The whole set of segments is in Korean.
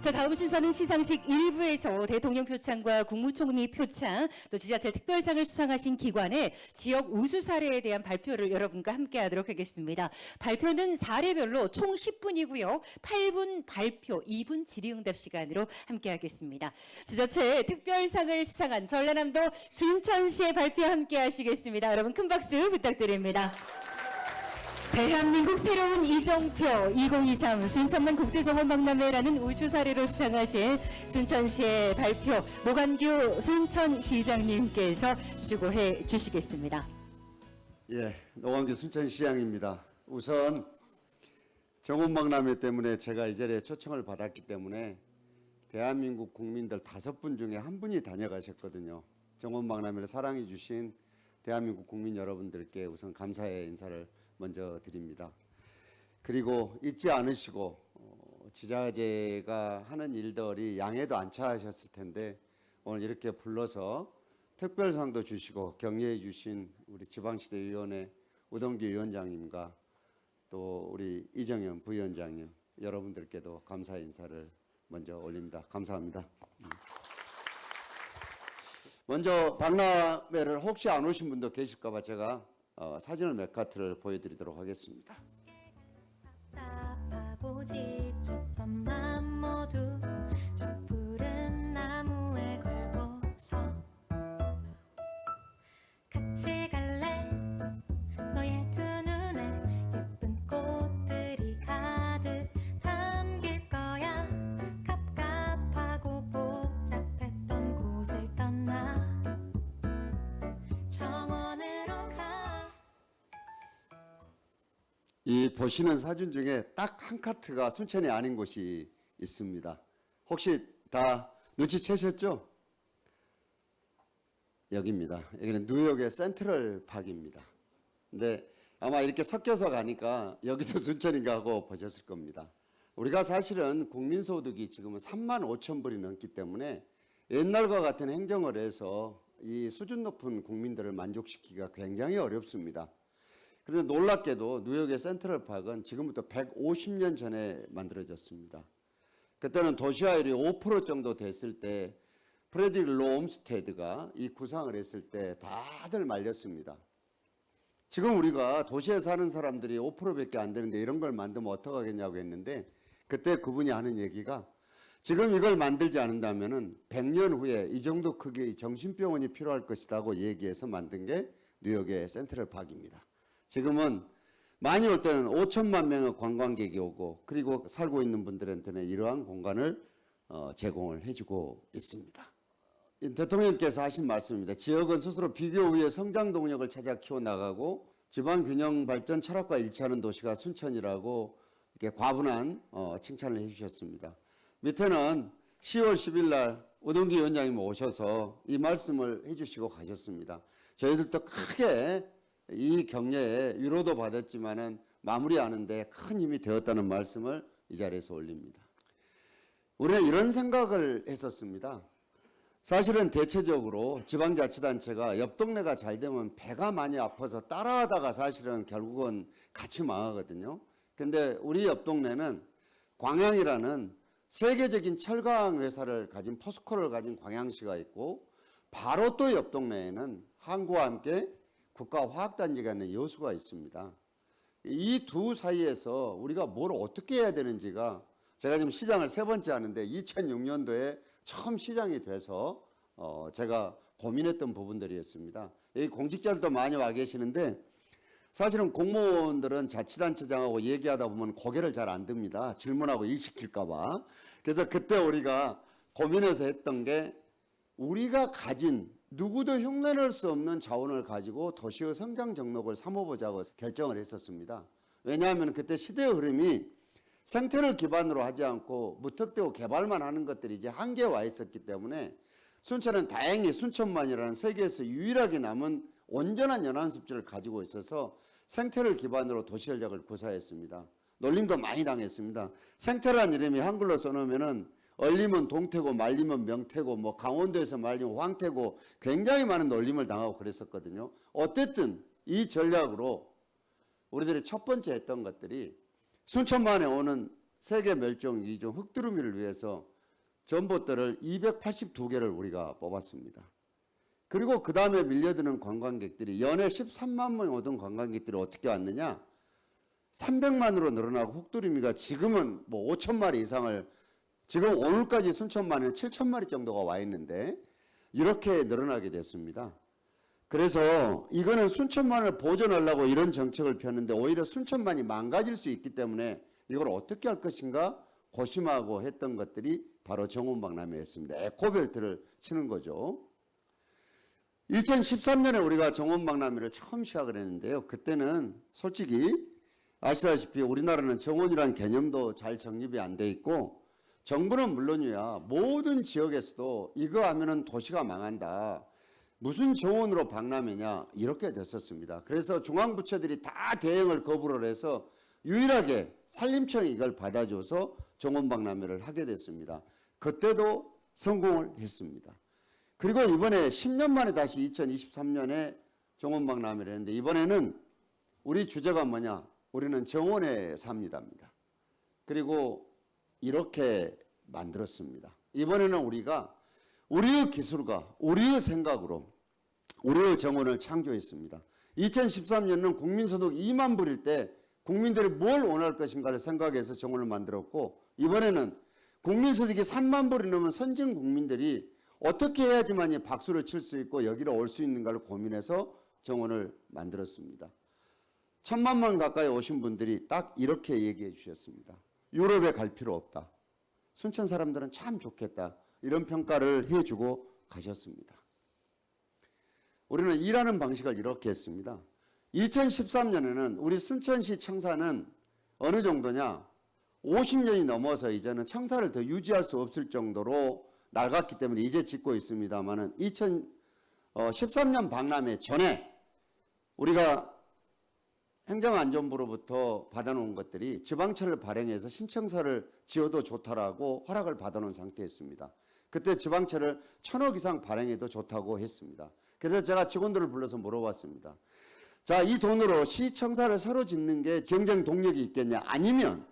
자, 다음 순서는 시상식 1부에서 대통령 표창과 국무총리 표창, 또 지자체 특별상을 수상하신 기관의 지역 우수 사례에 대한 발표를 여러분과 함께 하도록 하겠습니다. 발표는 사례별로 총 10분이고요. 8분 발표, 2분 질의응답 시간으로 함께 하겠습니다. 지자체 특별상을 수상한 전라남도 순천시의 발표 함께 하시겠습니다. 여러분 큰 박수 부탁드립니다. 대한민국 새로운 이정표 2023 순천만 국제정원박람회라는 우수 사례로 수상하신 순천시의 발표 노관규 순천시장님께서 수고해 주시겠습니다. 예, 노관규 순천시장입니다. 우선 정원박람회 때문에 제가 이 자리에 초청을 받았기 때문에 대한민국 국민들 5분 중에 1분이 다녀가셨거든요. 정원박람회를 사랑해 주신 대한민국 국민 여러분들께 우선 감사의 인사를 먼저 드립니다. 그리고 잊지 않으시고 지자체가 하는 일들이 양해도 안 차하셨을 텐데 오늘 이렇게 불러서 특별상도 주시고 격려해 주신 우리 지방시대위원회 우동기 위원장님과 또 우리 이정현 부위원장님 여러분들께도 감사의 인사를 먼저 올립니다. 감사합니다. 먼저 박람회를 혹시 안 오신 분도 계실까 봐 제가 사진을 몇 카트를 보여드리도록 하겠습니다. 답답하고 지쳤던 맘 모두 저 푸른 나무에 걸고서 같이 갈래 너의 두 눈에 예쁜 꽃들이 가득 담길 거야 갑갑하고 복잡했던 곳을 떠나 정원으로 가 이 보시는 사진 중에 딱 한 카트가 순천이 아닌 곳이 있습니다. 혹시 다 눈치채셨죠? 여기입니다. 여기는 뉴욕의 센트럴 파크입니다. 근데 아마 이렇게 섞여서 가니까 여기도 순천인가 하고 보셨을 겁니다. 우리가 사실은 국민소득이 지금은 3만 5천 불이 넘기 때문에 옛날과 같은 행정을 해서 이 수준 높은 국민들을 만족시키기가 굉장히 어렵습니다. 그런데 놀랍게도 뉴욕의 센트럴 파크는 지금부터 150년 전에 만들어졌습니다. 그때는 도시화율이 5% 정도 됐을 때 프레디 롬스테드가 이 구상을 했을 때 다들 말렸습니다. 지금 우리가 도시에 사는 사람들이 5%밖에 안 되는데 이런 걸 만들면 어떡하겠냐고 했는데 그때 그분이 하는 얘기가 지금 이걸 만들지 않는다면은 100년 후에 이 정도 크기의 정신병원이 필요할 것이라고 얘기해서 만든 게 뉴욕의 센트럴 파크입니다. 지금은 많이 올 때는 5천만 명의 관광객이 오고 그리고 살고 있는 분들한테는 이러한 공간을 제공을 해주고 있습니다. 대통령께서 하신 말씀입니다. 지역은 스스로 비교 후에 성장 동력을 찾아 키워나가고 지방균형 발전 철학과 일치하는 도시가 순천이라고 이렇게 과분한 칭찬을 해주셨습니다. 밑에는 10월 10일 날 우동기 위원장님 오셔서 이 말씀을 해주시고 가셨습니다. 저희들도 크게 이 격려에 위로도 받았지만은 마무리하는데 큰 힘이 되었다는 말씀을 이 자리에서 올립니다. 우리는 이런 생각을 했었습니다. 사실은 대체적으로 지방자치단체가 옆 동네가 잘 되면 배가 많이 아파서 따라하다가 사실은 결국은 같이 망하거든요. 근데 우리 옆 동네는 광양이라는 세계적인 철강 회사를 가진 포스코를 가진 광양시가 있고 바로 또 옆 동네에는 항구와 함께 국가화학단지가 있는 여수가 있습니다. 이 두 사이에서 우리가 뭘 어떻게 해야 되는지가 제가 지금 시장을 3번째 하는데 2006년도에 처음 시장이 돼서 제가 고민했던 부분들이었습니다. 여기 공직자들도 많이 와 계시는데 사실은 공무원들은 자치단체장하고 얘기하다 보면 고개를 잘 안 듭니다. 질문하고 일 시킬까 봐. 그래서 그때 우리가 고민해서 했던 게 우리가 가진 누구도 흉내낼 수 없는 자원을 가지고 도시의 성장 정록을 삼아보자고 결정을 했었습니다. 왜냐하면 그때 시대의 흐름이 생태를 기반으로 하지 않고 무턱대고 개발만 하는 것들이 이제 한계에 와 있었기 때문에 순천은 다행히 순천만이라는 세계에서 유일하게 남은 온전한 연안습지를 가지고 있어서 생태를 기반으로 도시전략을 구사했습니다. 놀림도 많이 당했습니다. 생태란 이름이 한글로 써놓으면은 얼리면 동태고 말리면 명태고 뭐 강원도에서 말리면 황태고 굉장히 많은 놀림을 당하고 그랬었거든요. 어쨌든 이 전략으로 우리들이 첫 번째 했던 것들이 순천만에 오는 세계 멸종 위기종 흑두루미를 위해서 전봇들을 282개를 우리가 뽑았습니다. 그리고 그 다음에 밀려드는 관광객들이 연에 13만 명 오던 관광객들이 어떻게 왔느냐? 300만으로 늘어나고 혹두리미가 지금은 뭐 5천 마리 이상을 지금 오늘까지 순천만에는 7천 마리 정도가 와 있는데 이렇게 늘어나게 됐습니다. 그래서 이거는 순천만을 보존하려고 이런 정책을 폈는데 오히려 순천만이 망가질 수 있기 때문에 이걸 어떻게 할 것인가 고심하고 했던 것들이 바로 정원박람회였습니다. 에코벨트를 치는 거죠. 2013년에 우리가 정원박람회를 처음 시작을 했는데요. 그때는 솔직히 아시다시피 우리나라는 정원이라는 개념도 잘 정립이 안 돼 있고 정부는 물론이야 모든 지역에서도 이거 하면은 도시가 망한다. 무슨 정원으로 박람회냐 이렇게 됐었습니다. 그래서 중앙부처들이 다 대응을 거부를 해서 유일하게 산림청이 이걸 받아줘서 정원박람회를 하게 됐습니다. 그때도 성공을 했습니다. 그리고 이번에 10년 만에 다시 2023년에 정원박람회를 했는데 이번에는 우리 주제가 뭐냐? 우리는 정원에 삽니다입니다. 그리고 이렇게 만들었습니다. 이번에는 우리가 우리의 기술과 우리의 생각으로 우리의 정원을 창조했습니다. 2013년은 국민소득 2만 불일 때 국민들이 뭘 원할 것인가를 생각해서 정원을 만들었고 이번에는 국민소득이 3만 불이 넘은 선진 국민들이 어떻게 해야지만이 박수를 칠 수 있고 여기로 올 수 있는가를 고민해서 정원을 만들었습니다. 1,000만 가까이 오신 분들이 딱 이렇게 얘기해 주셨습니다. 유럽에 갈 필요 없다. 순천 사람들은 참 좋겠다. 이런 평가를 해주고 가셨습니다. 우리는 일하는 방식을 이렇게 했습니다. 2013년에는 우리 순천시 청사는 어느 정도냐? 50년이 넘어서 이제는 청사를 더 유지할 수 없을 정도로 낡았기 때문에 이제 짓고 있습니다만은 2013년 박람회 전에 우리가 행정안전부로부터 받아놓은 것들이 지방채를 발행해서 신청서를 지어도 좋다라고 허락을 받아놓은 상태였습니다. 그때 지방채를 1,000억 이상 발행해도 좋다고 했습니다. 그래서 제가 직원들을 불러서 물어봤습니다. 자, 이 돈으로 시청사를 새로 짓는 게 경쟁 동력이 있겠냐? 아니면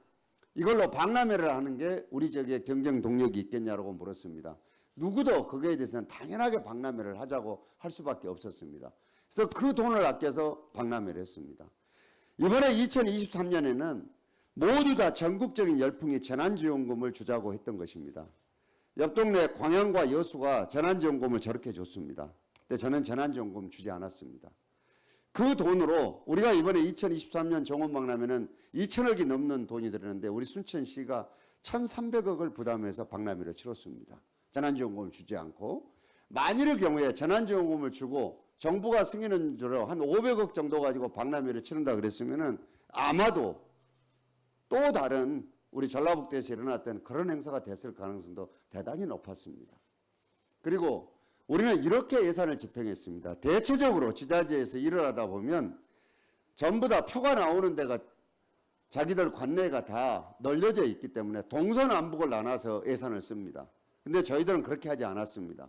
이걸로 박람회를 하는 게 우리 지역에 경쟁 동력이 있겠냐라고 물었습니다. 누구도 그거에 대해서는 당연하게 박람회를 하자고 할 수밖에 없었습니다. 그래서 그 돈을 아껴서 박람회를 했습니다. 이번에 2023년에는 모두 다 전국적인 열풍이 재난지원금을 주자고 했던 것입니다. 옆 동네 광양과 여수가 재난지원금을 저렇게 줬습니다. 근데 저는 재난지원금 주지 않았습니다. 그 돈으로 우리가 이번에 2023년 정원박람회는 2천억이 넘는 돈이 들었는데 우리 순천시가 1,300억을 부담해서 박람회를 치렀습니다. 재난지원금을 주지 않고 만일의 경우에 재난지원금을 주고 정부가 승인한 대로 한 500억 정도 가지고 박람회를 치른다 그랬으면은 아마도 또 다른 우리 전라북도에서 일어났던 그런 행사가 됐을 가능성도 대단히 높았습니다. 그리고 우리는 이렇게 예산을 집행했습니다. 대체적으로 지자체에서 일을 하다 보면 전부 다 표가 나오는 데가 자기들 관내가 다 널려져 있기 때문에 동서남북을 나눠서 예산을 씁니다. 근데 저희들은 그렇게 하지 않았습니다.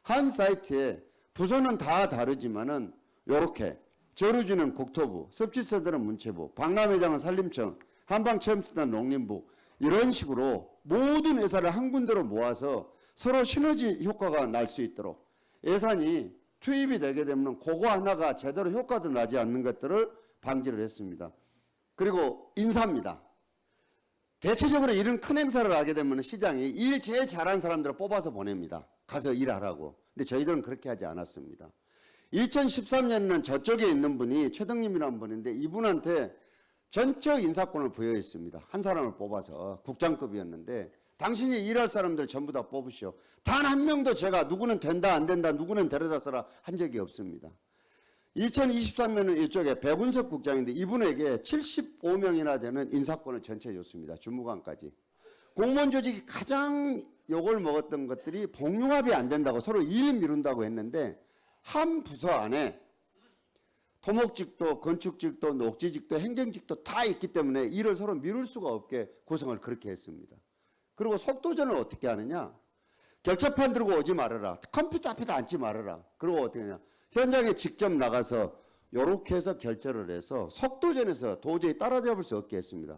한 사이트에 부서는 다 다르지만은 이렇게 저루지는 국토부, 섭지센터는 문체부, 박람회장은 산림청, 한방체험센터는 농림부 이런 식으로 모든 예산을 한 군데로 모아서 서로 시너지 효과가 날 수 있도록 예산이 투입이 되게 되면 그거 하나가 제대로 효과도 나지 않는 것들을 방지를 했습니다. 그리고 인사입니다. 대체적으로 이런 큰 행사를 하게 되면 시장이 일 제일 잘하는 사람들을 뽑아서 보냅니다. 가서 일하라고. 근데 저희들은 그렇게 하지 않았습니다. 2013년에는 저쪽에 있는 분이 최덕님이라는 분인데 이분한테 전적 인사권을 부여했습니다. 한 사람을 뽑아서 국장급이었는데 당신이 일할 사람들 전부 다 뽑으시오. 단 한 명도 제가 누구는 된다 안 된다 누구는 데려다 써라 한 적이 없습니다. 2023년은 이쪽에 백운석 국장인데 이분에게 75명이나 되는 인사권을 전체 줬습니다. 주무관까지. 공무원 조직이 가장 욕을 먹었던 것들이 복융합이 안 된다고 서로 일 미룬다고 했는데 한 부서 안에 토목직도 건축직도 녹지직도 행정직도 다 있기 때문에 일을 서로 미룰 수가 없게 구성을 그렇게 했습니다. 그리고 속도전을 어떻게 하느냐. 결제판 들고 오지 말아라. 컴퓨터 앞에다 앉지 말아라. 그리고 어떻게 하냐. 현장에 직접 나가서 이렇게 해서 결제를 해서 속도전에서 도저히 따라잡을 수 없게 했습니다.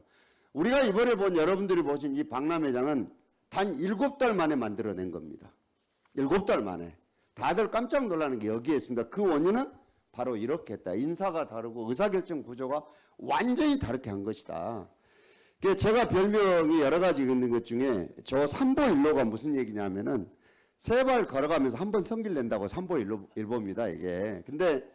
우리가 이번에 본 여러분들이 보신 이 박람회장은 단 7달 만에 만들어낸 겁니다. 7달 만에. 다들 깜짝 놀라는 게 여기에 있습니다. 그 원인은 바로 이렇게 했다. 인사가 다르고 의사결정 구조가 완전히 다르게 한 것이다. 그래서 제가 별명이 여러 가지 있는 것 중에 저 삼보일보가 무슨 얘기냐면은 세 발 걸어가면서 한 번 성질 낸다고 삼보일보입니다, 이게. 근데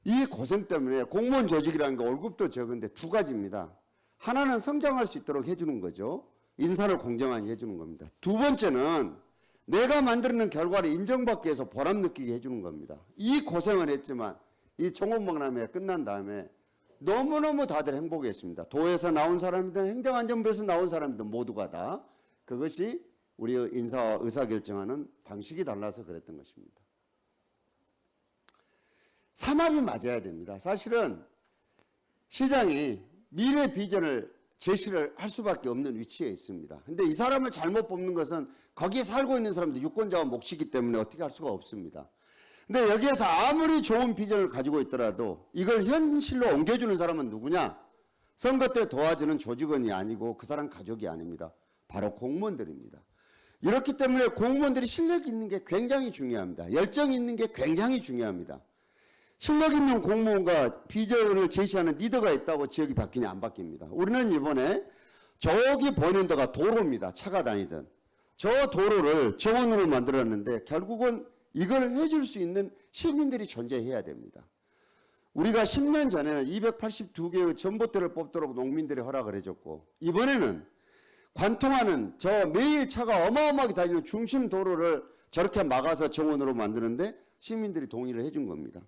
이 고생 때문에 공무원 조직이라는 게 월급도 적은데 두 가지입니다. 하나는 성장할 수 있도록 해주는 거죠. 인사를 공정하게 해주는 겁니다. 두 번째는 내가 만드는 결과를 인정받기 위해서 보람 느끼게 해주는 겁니다. 이 고생을 했지만 이 종업망람회 끝난 다음에 너무너무 다들 행복했습니다. 도에서 나온 사람이든 행정안전부에서 나온 사람이든 모두가 다 그것이 우리 인사 의사결정하는 방식이 달라서 그랬던 것입니다. 삼합이 맞아야 됩니다. 사실은 시장이 미래 비전을 제시를 할 수밖에 없는 위치에 있습니다. 근데 이 사람을 잘못 뽑는 것은 거기에 살고 있는 사람들 유권자와 몫이기 때문에 어떻게 할 수가 없습니다. 근데 여기에서 아무리 좋은 비전을 가지고 있더라도 이걸 현실로 옮겨주는 사람은 누구냐? 선거 때 도와주는 조직원이 아니고 그 사람 가족이 아닙니다. 바로 공무원들입니다. 이렇기 때문에 공무원들이 실력 있는 게 굉장히 중요합니다. 열정 있는 게 굉장히 중요합니다. 실력 있는 공무원과 비전을 제시하는 리더가 있다고 지역이 바뀌냐 안 바뀝니다. 우리는 이번에 저기 보이는 데가 도로입니다. 차가 다니던. 저 도로를 정원으로 만들었는데 결국은 이걸 해줄 수 있는 시민들이 존재해야 됩니다. 우리가 10년 전에는 282개의 전봇대를 뽑도록 농민들이 허락을 해줬고 이번에는 관통하는 저 매일 차가 어마어마하게 다니는 중심 도로를 저렇게 막아서 정원으로 만드는데 시민들이 동의를 해준 겁니다.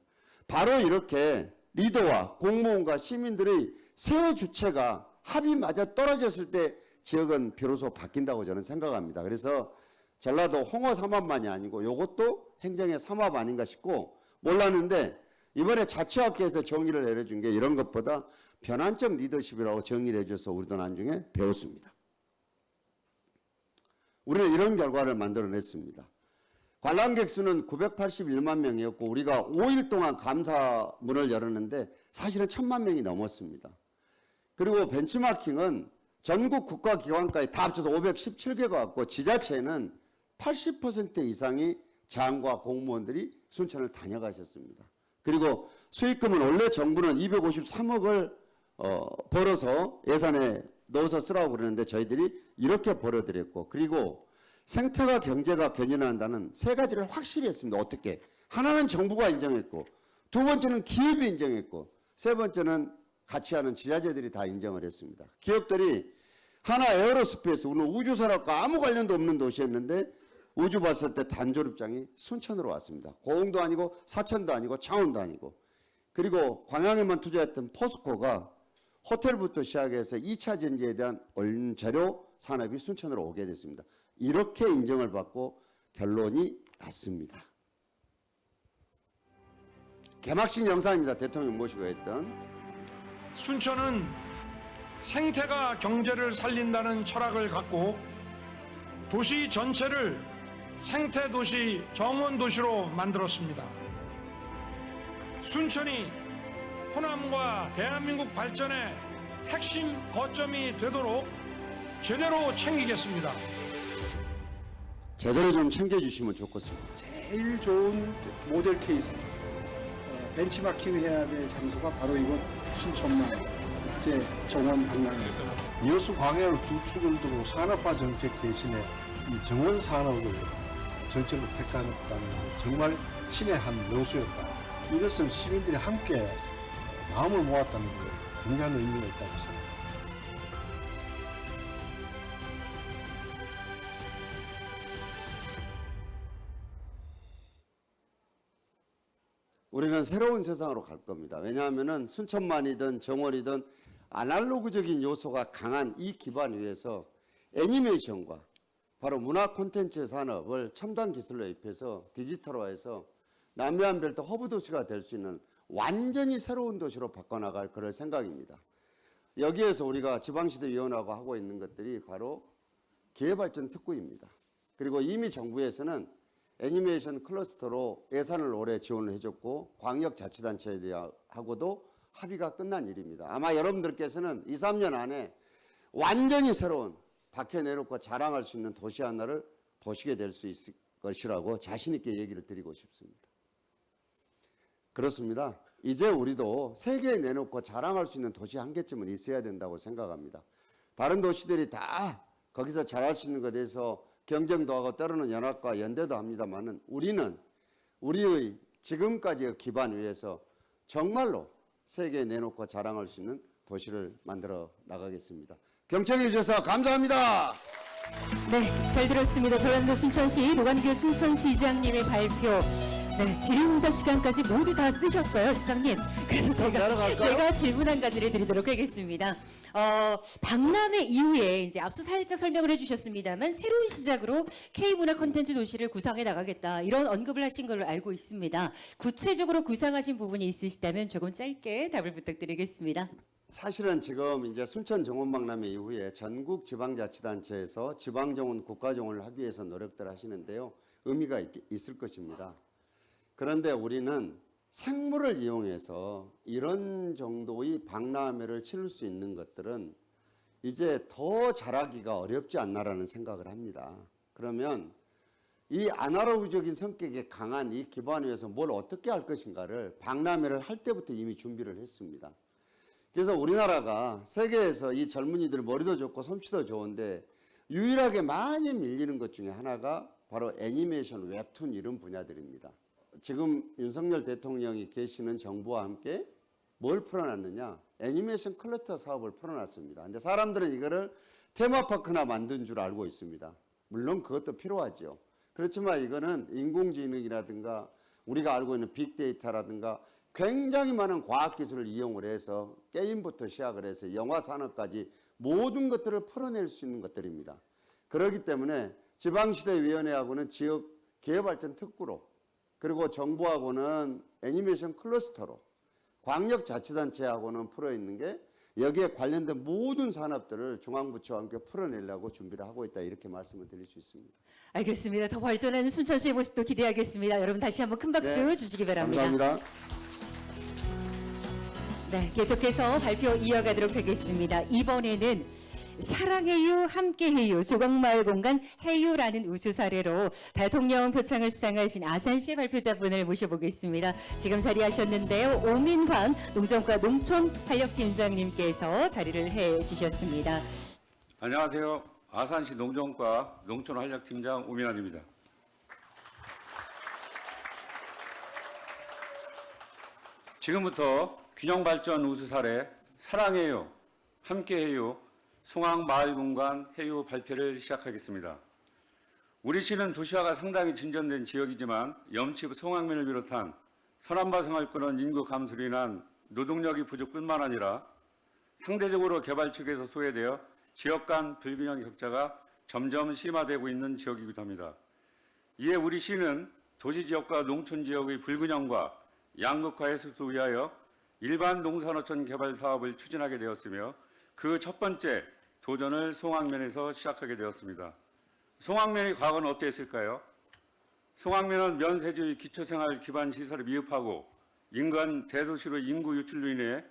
바로 이렇게 리더와 공무원과 시민들의 세 주체가 합이 맞아 떨어졌을 때 지역은 비로소 바뀐다고 저는 생각합니다. 그래서 전라도 홍어 삼합만이 아니고 이것도 행정의 삼합 아닌가 싶고 몰랐는데 이번에 자치학회에서 정의를 내려준 게 이런 것보다 변환적 리더십이라고 정의를 해줘서 우리도 나중에 배웠습니다. 우리는 이런 결과를 만들어냈습니다. 관람객 수는 981만 명이었고 우리가 5일 동안 감사문을 열었는데 사실은 1000만 명이 넘었습니다. 그리고 벤치마킹은 전국 국가기관까지 다 합쳐서 517개가 왔고 지자체는 80% 이상이 장과 공무원들이 순천을 다녀가셨습니다. 그리고 수익금은 원래 정부는 253억을 벌어서 예산에 넣어서 쓰라고 그러는데 저희들이 이렇게 벌어드렸고 그리고 생태와 경제가 견인한다는 세 가지를 확실히 했습니다. 어떻게? 하나는 정부가 인정했고 두 번째는 기업이 인정했고 세 번째는 같이 하는 지자체들이 다 인정을 했습니다. 기업들이 하나 에어로스페이스 우리는 우주산업과 아무 관련도 없는 도시였는데 우주 봤을 때 단조립장이 순천으로 왔습니다. 고흥도 아니고 사천도 아니고 창원도 아니고 그리고 광양에만 투자했던 포스코가 호텔부터 시작해서 2차 전지에 대한 원재료 산업이 순천으로 오게 됐습니다. 이렇게 인정을 받고 결론이 났습니다. 개막식 영상입니다. 대통령 모시고 했던. 순천은 생태가 경제를 살린다는 철학을 갖고 도시 전체를 생태도시, 정원도시로 만들었습니다. 순천이 호남과 대한민국 발전의 핵심 거점이 되도록 제대로 챙기겠습니다. 제대로 좀 챙겨주시면 좋겠습니다. 제일 좋은 모델 케이스 벤치마킹 해야 될 장소가 바로 이곳 순천만 국제 정원 관광입니다. 여수 광해를 두 축을 두고 산업화 정책 대신에 이 정원 산업을 정책으로 택하는 정말 신의 한 묘수였다. 이것은 시민들이 함께 마음을 모았다는 것 굉장한 의미가 있다고 생각합니다. 우리는 새로운 세상으로 갈 겁니다. 왜냐하면 순천만이든 정월이든 아날로그적인 요소가 강한 이 기반 위에서 애니메이션과 바로 문화 콘텐츠 산업을 첨단 기술로 입혀서 디지털화해서 남해안별도 허브 도시가 될 수 있는 완전히 새로운 도시로 바꿔나갈 그럴 생각입니다. 여기에서 우리가 지방시도위원회하고 하고 있는 것들이 바로 기회발전 특구입니다. 그리고 이미 정부에서는 애니메이션 클러스터로 예산을 올해 지원을 해줬고 광역자치단체하고도 합의가 끝난 일입니다. 아마 여러분들께서는 2, 3년 안에 완전히 새로운 박혀내놓고 자랑할 수 있는 도시 하나를 보시게 될 수 있을 것이라고 자신 있게 얘기를 드리고 싶습니다. 그렇습니다. 이제 우리도 세계에 내놓고 자랑할 수 있는 도시 한 개쯤은 있어야 된다고 생각합니다. 다른 도시들이 다 거기서 잘할 수 있는 것에 대해서 경쟁도 하고 때로는 연합과 연대도 합니다만은 우리는 우리의 지금까지의 기반 위에서 정말로 세계에 내놓고 자랑할 수 있는 도시를 만들어 나가겠습니다. 경청해 주셔서 감사합니다. 네, 잘 들었습니다. 전라도 순천시 노관규 순천시장님의 발표. 네, 질의응답 시간까지 모두 다 쓰셨어요, 시장님. 그래서 제가 질문 한 가지를 드리도록 하겠습니다. 박람회 이후에 이제 앞서 살짝 설명을 해주셨습니다만 새로운 시작으로 K문화 콘텐츠 도시를 구상해 나가겠다 이런 언급을 하신 걸로 알고 있습니다. 구체적으로 구상하신 부분이 있으시다면 조금 짧게 답을 부탁드리겠습니다. 사실은 지금 이제 순천 정원박람회 이후에 전국 지방자치단체에서 지방정원, 국가정원을 하기 위해서 노력들 하시는데요. 의미가 있을 것입니다. 그런데 우리는 생물을 이용해서 이런 정도의 박람회를 치를 수 있는 것들은 이제 더 잘하기가 어렵지 않나라는 생각을 합니다. 그러면 이 아날로그적인 성격이 강한 이 기반 위에서 뭘 어떻게 할 것인가를 박람회를 할 때부터 이미 준비를 했습니다. 그래서 우리나라가 세계에서 이 젊은이들 머리도 좋고 솜씨도 좋은데 유일하게 많이 밀리는 것 중에 하나가 바로 애니메이션, 웹툰 이런 분야들입니다. 지금 윤석열 대통령이 계시는 정부와 함께 뭘 풀어놨느냐? 애니메이션 클러스터 사업을 풀어놨습니다. 근데 사람들은 이거를 테마파크나 만든 줄 알고 있습니다. 물론 그것도 필요하죠. 그렇지만 이거는 인공지능이라든가 우리가 알고 있는 빅데이터라든가 굉장히 많은 과학기술을 이용을 해서 게임부터 시작을 해서 영화 산업까지 모든 것들을 풀어낼 수 있는 것들입니다. 그렇기 때문에 지방시대위원회하고는 지역 기회발전 특구로 그리고 정부하고는 애니메이션 클러스터로 광역자치단체하고는 풀어있는 게 여기에 관련된 모든 산업들을 중앙부처와 함께 풀어내려고 준비를 하고 있다 이렇게 말씀을 드릴 수 있습니다. 알겠습니다. 더 발전하는 순천시의 모습도 기대하겠습니다. 여러분 다시 한번 큰 박수 네, 주시기 바랍니다. 감사합니다. 네, 계속해서 발표 이어가도록 하겠습니다. 이번에는 사랑해요, 함께해요, 조각마을 공간 해요라는 우수 사례로 대통령 표창을 수상하신 아산시의 발표자분을 모셔보겠습니다. 지금 자리하셨는데요. 오민환 농정과 농촌활력팀장님께서 자리를 해주셨습니다. 안녕하세요. 아산시 농정과 농촌활력팀장 오민환입니다. 지금부터 균형발전 우수 사례 사랑해요, 함께해요, 송악마을공간 해요 발표를 시작하겠습니다. 우리 시는 도시화가 상당히 진전된 지역이지만 염치 송악면을 비롯한 서남바 생활권은 인구 감소로 인한 노동력이 부족뿐만 아니라 상대적으로 개발 측에서 소외되어 지역 간 불균형 격차가 점점 심화되고 있는 지역이기도 합니다. 이에 우리 시는 도시지역과 농촌지역의 불균형과 양극화 해소를 위하여 일반 농산어촌 개발 사업을 추진하게 되었으며 그 첫 번째 도전을 송악면에서 시작하게 되었습니다. 송악면의 과거는 어땠을까요? 송악면은 면세주의 기초생활 기반 시설을 미흡하고 인간 대도시로 인구 유출로 인해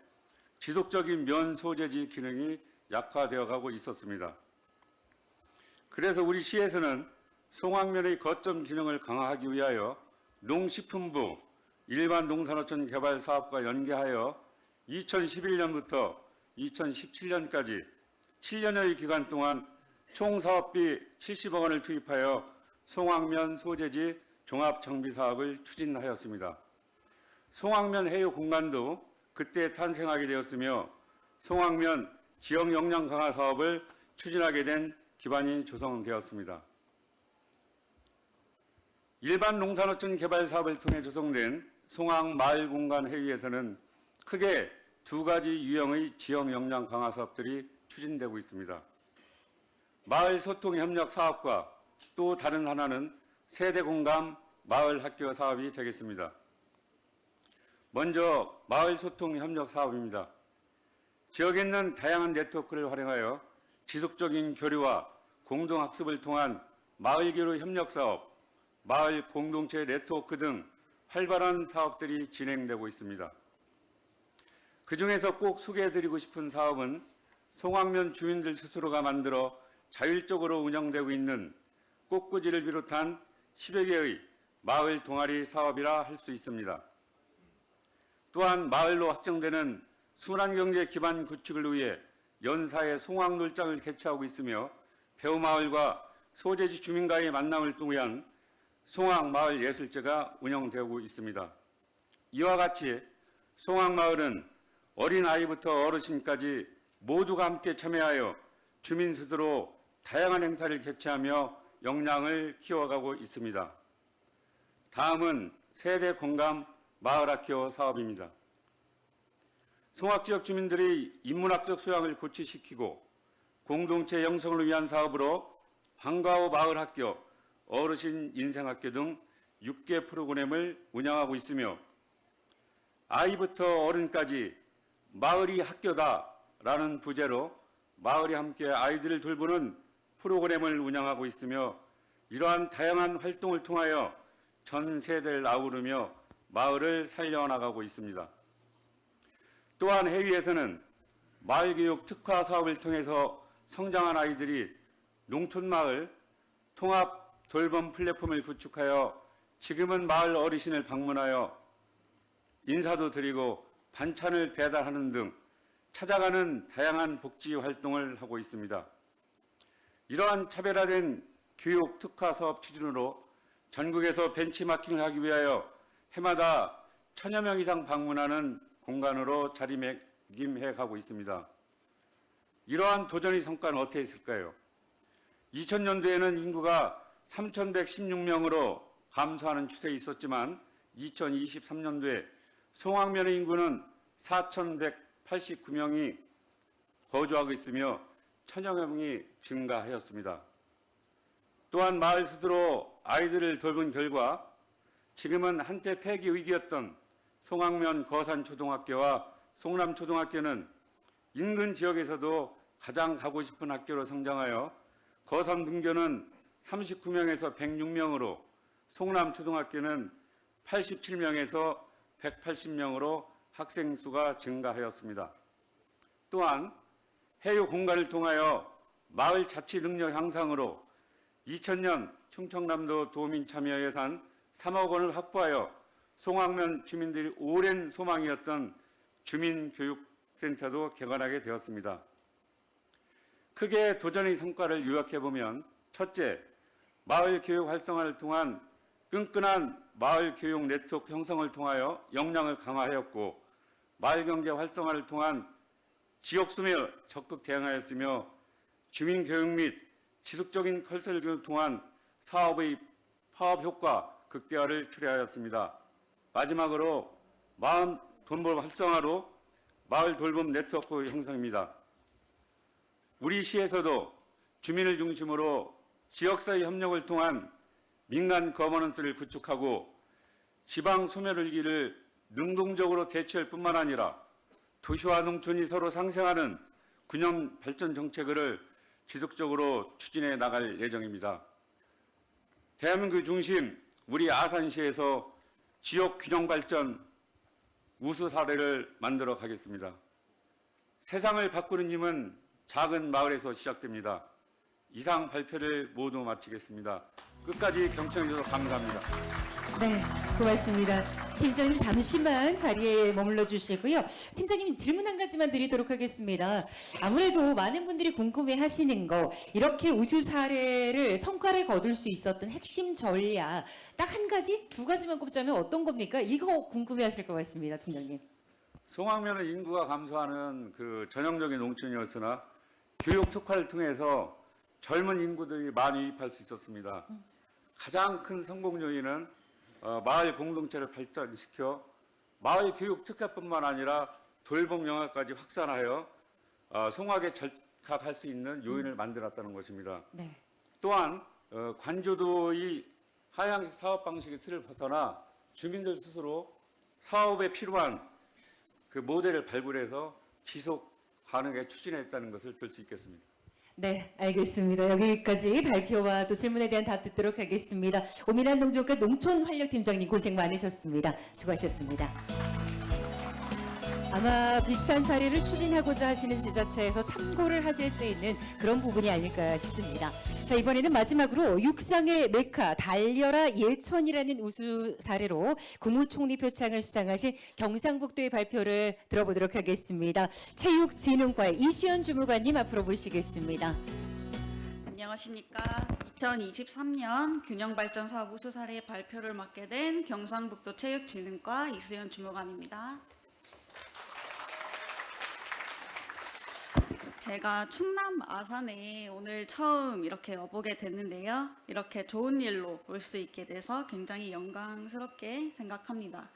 지속적인 면 소재지 기능이 약화되어 가고 있었습니다. 그래서 우리 시에서는 송악면의 거점 기능을 강화하기 위하여 농식품부 일반 농산어촌 개발 사업과 연계하여 2011년부터 2017년까지 7년여의 기간 동안 총 사업비 70억 원을 투입하여 송악면 소재지 종합 장비 사업을 추진하였습니다. 송악면 해요 공간도 그때 탄생하게 되었으며 송악면 지역 역량 강화 사업을 추진하게 된 기반이 조성되었습니다. 일반 농산어촌 개발 사업을 통해 조성된 송악마을공간 해유에서는 크게 두 가지 유형의 지역 역량 강화 사업들이 추진되고 있습니다. 마을 소통 협력 사업과 또 다른 하나는 세대 공감 마을 학교 사업이 되겠습니다. 먼저 마을 소통 협력 사업입니다. 지역에 있는 다양한 네트워크를 활용하여 지속적인 교류와 공동학습을 통한 마을 교류 협력 사업, 마을 공동체 네트워크 등 활발한 사업들이 진행되고 있습니다. 그중에서 꼭 소개해드리고 싶은 사업은 송악면 주민들 스스로가 만들어 자율적으로 운영되고 있는 꽃꽂이를 비롯한 10여 개의 마을 동아리 사업이라 할 수 있습니다. 또한 마을로 확정되는 순환경제 기반 구축을 위해 연사에 송악놀장을 개최하고 있으며 배우마을과 소재지 주민과의 만남을 위한 송악마을예술제가 운영되고 있습니다. 이와 같이 송악마을은 어린아이부터 어르신까지 모두가 함께 참여하여 주민 스스로 다양한 행사를 개최하며 역량을 키워가고 있습니다. 다음은 세대 공감 마을학교 사업입니다. 송악지역 주민들의 인문학적 소양을 고취시키고 공동체 형성을 위한 사업으로 방과후 마을학교, 어르신 인생학교 등 6개 프로그램을 운영하고 있으며 아이부터 어른까지 마을이 학교다라는 부제로 마을이 함께 아이들을 돌보는 프로그램을 운영하고 있으며 이러한 다양한 활동을 통하여 전 세대를 아우르며 마을을 살려나가고 있습니다. 또한 해외에서는 마을교육 특화 사업을 통해서 성장한 아이들이 농촌마을 통합 돌봄 플랫폼을 구축하여 지금은 마을 어르신을 방문하여 인사도 드리고 반찬을 배달하는 등 찾아가는 다양한 복지 활동을 하고 있습니다. 이러한 차별화된 교육 특화 사업 추진으로 전국에서 벤치마킹을 하기 위하여 해마다 1000여 명 이상 방문하는 공간으로 자리매김해 가고 있습니다. 이러한 도전의 성과는 어떻게 있을까요? 2000년도에는 인구가 3116명으로 감소하는 추세에 있었지만 2023년도에 송악면의 인구는 4189명이 거주하고 있으며 1000여 명이 증가하였습니다. 또한 마을 스스로 아이들을 돌본 결과 지금은 한때 폐기 위기였던 송악면 거산초등학교와 송남초등학교는 인근 지역에서도 가장 가고 싶은 학교로 성장하여 거산 분교는 39명에서 106명으로 송남초등학교는 87명에서 180명으로 학생 수가 증가하였습니다. 또한 해유 공간을 통하여 마을 자치 능력 향상으로 2000년 충청남도 도민 참여 예산 3억 원을 확보하여 송악면 주민들이 오랜 소망이었던 주민교육센터도 개관하게 되었습니다. 크게 도전의 성과를 요약해보면 첫째, 마을 교육 활성화를 통한 끈끈한 마을 교육 네트워크 형성을 통하여 역량을 강화하였고 마을 경제 활성화를 통한 지역 소멸에 적극 대응하였으며 주민 교육 및 지속적인 컬처를 교육을 통한 사업의 파업 효과 극대화를 추례하였습니다. 마지막으로 마을 돌봄 활성화로 마을 돌봄 네트워크 형성입니다. 우리 시에서도 주민을 중심으로 지역사회 협력을 통한 민간 거버넌스를 구축하고 지방 소멸 위기를 능동적으로 대처할 뿐만 아니라 도시와 농촌이 서로 상생하는 균형 발전 정책을 지속적으로 추진해 나갈 예정입니다. 대한민국 중심 우리 아산시에서 지역 균형 발전 우수 사례를 만들어 가겠습니다. 세상을 바꾸는 힘은 작은 마을에서 시작됩니다. 이상 발표를 모두 마치겠습니다. 끝까지 경청해 주셔서 감사합니다. 네, 고맙습니다. 팀장님 잠시만 자리에 머물러 주시고요. 팀장님 질문 한 가지만 드리도록 하겠습니다. 아무래도 많은 분들이 궁금해 하시는 거, 이렇게 우수 사례를 성과를 거둘 수 있었던 핵심 전략 딱 한 가지, 두 가지만 꼽자면 어떤 겁니까? 이거 궁금해 하실 것 같습니다, 팀장님. 송악면은 인구가 감소하는 그 전형적인 농촌이었으나 교육 특화를 통해서 젊은 인구들이 많이 유입할 수 있었습니다. 가장 큰 성공 요인은 마을 공동체를 발전시켜 마을 교육 특화뿐만 아니라 돌봄 영역까지 확산하여 송악에 절각할 수 있는 요인을 만들었다는 것입니다. 네. 또한 관조도의 하향식 사업 방식의 틀을 벗어나 주민들 스스로 사업에 필요한 그 모델을 발굴해서 지속 가능하게 추진했다는 것을 들 수 있겠습니다. 네, 알겠습니다. 여기까지 발표와 또 질문에 대한 답 듣도록 하겠습니다. 오민환 농정과 농촌환력팀장님 고생 많으셨습니다. 수고하셨습니다. 아마 비슷한 사례를 추진하고자 하시는 지자체에서 참고를 하실 수 있는 그런 부분이 아닐까 싶습니다. 자, 이번에는 마지막으로 육상의 메카 달려라 예천이라는 우수 사례로 국무총리 표창을 수상하신 경상북도의 발표를 들어보도록 하겠습니다. 체육진흥과의 이시연 주무관님 앞으로 모시겠습니다. 안녕하십니까. 2023년 균형발전 사업 우수 사례 발표를 맡게 된 경상북도 체육진흥과 이수연 주무관입니다. 제가 충남 아산에 오늘 처음 이렇게 와보게 됐는데요. 이렇게 좋은 일로 올 수 있게 돼서 굉장히 영광스럽게 생각합니다.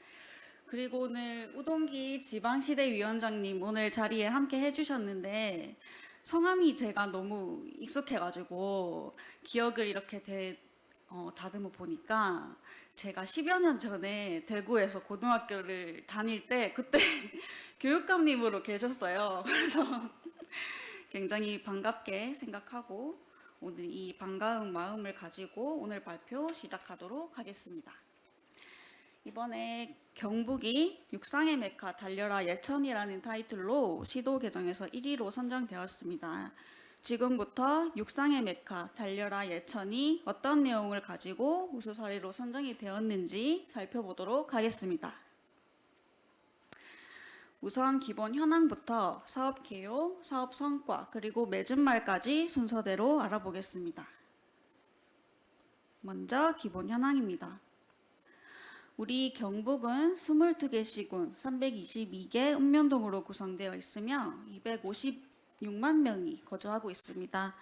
그리고 오늘 우동기 지방시대위원장님 오늘 자리에 함께 해주셨는데 성함이 제가 너무 익숙해가지고 기억을 이렇게 다듬어 보니까 제가 10여 년 전에 대구에서 고등학교를 다닐 때 그때 교육감님으로 계셨어요. 그래서 굉장히 반갑게 생각하고 오늘 이 반가운 마음을 가지고 오늘 발표 시작하도록 하겠습니다. 이번에 경북이 육상의 메카 달려라 예천이라는 타이틀로 시도 개정에서 1위로 선정되었습니다. 지금부터 육상의 메카 달려라 예천이 어떤 내용을 가지고 우수 사례로 선정이 되었는지 살펴보도록 하겠습니다. 우선 기본 현황부터 사업 개요, 사업 성과, 그리고 맺은 말까지 순서대로 알아보겠습니다. 먼저 기본 현황입니다. 우리 경북은 22개 시군 322개 읍면동으로 구성되어 있으며 256만 명이 거주하고 있습니다.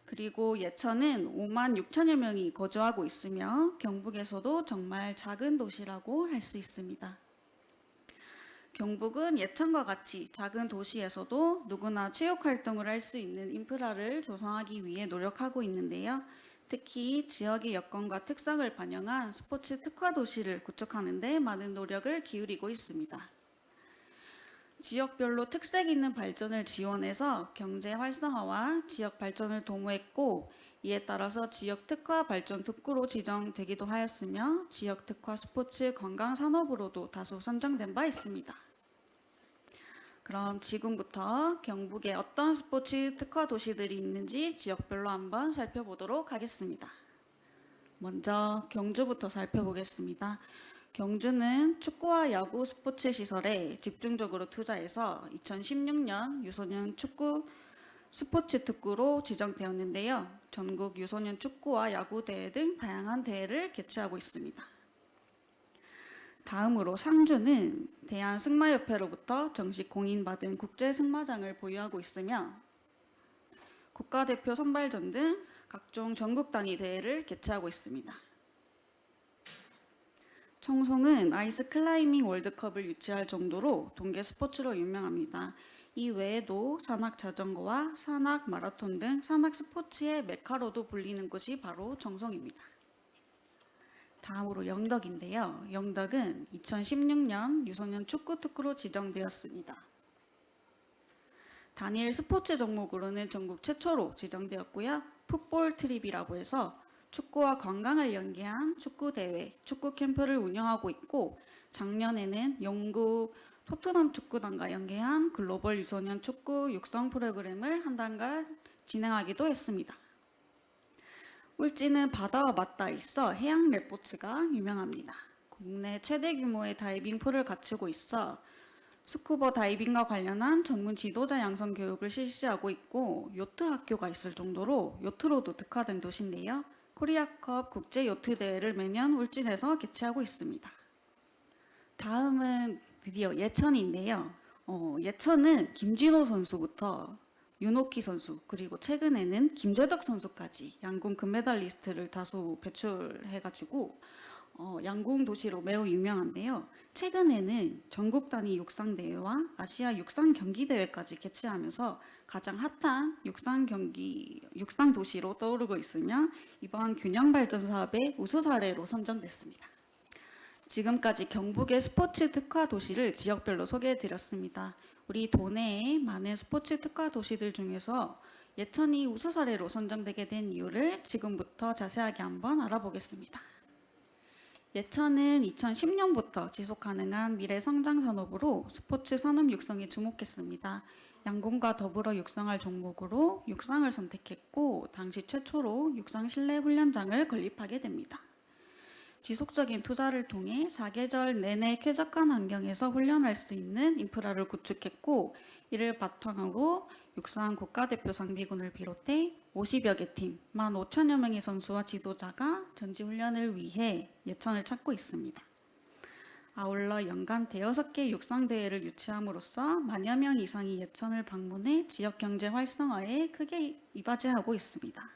그리고 예천은 5만 6천여 명이 거주하고 있으며 경북에서도 정말 작은 도시라고 할 수 있습니다. 경북은 예천과 같이 작은 도시에서도 누구나 체육활동을 할 수 있는 인프라를 조성하기 위해 노력하고 있는데요. 특히 지역의 여건과 특성을 반영한 스포츠 특화 도시를 구축하는 데 많은 노력을 기울이고 있습니다. 지역별로 특색 있는 발전을 지원해서 경제 활성화와 지역 발전을 도모했고 이에 따라서 지역 특화 발전 특구로 지정되기도 하였으며 지역 특화 스포츠 관광 산업으로도 다소 선정된 바 있습니다. 그럼 지금부터 경북에 어떤 스포츠 특화 도시들이 있는지 지역별로 한번 살펴보도록 하겠습니다. 먼저 경주부터 살펴보겠습니다. 경주는 축구와 야구 스포츠 시설에 집중적으로 투자해서 2016년 유소년 축구 스포츠 특구로 지정되었는데요. 전국 유소년 축구와 야구 대회 등 다양한 대회를 개최하고 있습니다. 다음으로 상주는 대한승마협회로부터 정식 공인받은 국제승마장을 보유하고 있으며 국가대표 선발전 등 각종 전국 단위 대회를 개최하고 있습니다. 청송은 아이스 클라이밍 월드컵을 유치할 정도로 동계 스포츠로 유명합니다. 이 외에도 산악 자전거와 산악 마라톤 등 산악 스포츠의 메카로도 불리는 곳이 바로 청송입니다. 다음으로 영덕인데요. 영덕은 2016년 유소년 축구 특구로 지정되었습니다. 단일 스포츠 종목으로는 전국 최초로 지정되었고요. 풋볼 트립이라고 해서 축구와 관광을 연계한 축구 대회, 축구 캠프를 운영하고 있고 작년에는 영국 토트넘 축구단과 연계한 글로벌 유소년 축구 육성 프로그램을 한 달간 진행하기도 했습니다. 울진은 바다와 맞닿아 있어 해양 레포츠가 유명합니다. 국내 최대 규모의 다이빙 풀을 갖추고 있어 스쿠버 다이빙과 관련한 전문 지도자 양성 교육을 실시하고 있고 요트 학교가 있을 정도로 요트로도 특화된 도시인데요. 코리아컵 국제 요트 대회를 매년 울진에서 개최하고 있습니다. 다음은 드디어 예천인데요. 예천은 김진호 선수부터 윤옥희 선수 그리고 최근에는 김재덕 선수까지 양궁 금메달리스트를 다수 배출해가지고 양궁 도시로 매우 유명한데요. 최근에는 전국 단위 육상 대회와 아시아 육상 경기 대회까지 개최하면서 가장 핫한 육상 도시로 떠오르고 있으며 이번 균형 발전 사업의 우수 사례로 선정됐습니다. 지금까지 경북의 스포츠 특화 도시를 지역별로 소개해드렸습니다. 우리 도내의 많은 스포츠 특화 도시들 중에서 예천이 우수 사례로 선정되게 된 이유를 지금부터 자세하게 한번 알아보겠습니다. 예천은 2010년부터 지속 가능한 미래 성장 산업으로 스포츠 산업 육성에 주목했습니다. 양궁과 더불어 육성할 종목으로 육상을 선택했고 당시 최초로 육상 실내 훈련장을 건립하게 됩니다. 지속적인 투자를 통해 사계절 내내 쾌적한 환경에서 훈련할 수 있는 인프라를 구축했고 이를 바탕으로 육상 국가대표 상비군을 비롯해 50여 개 팀, 15,000여 명의 선수와 지도자가 전지훈련을 위해 예천을 찾고 있습니다. 아울러 연간 대여섯 개 육상대회를 유치함으로써 만여 명 이상이 예천을 방문해 지역경제 활성화에 크게 이바지하고 있습니다.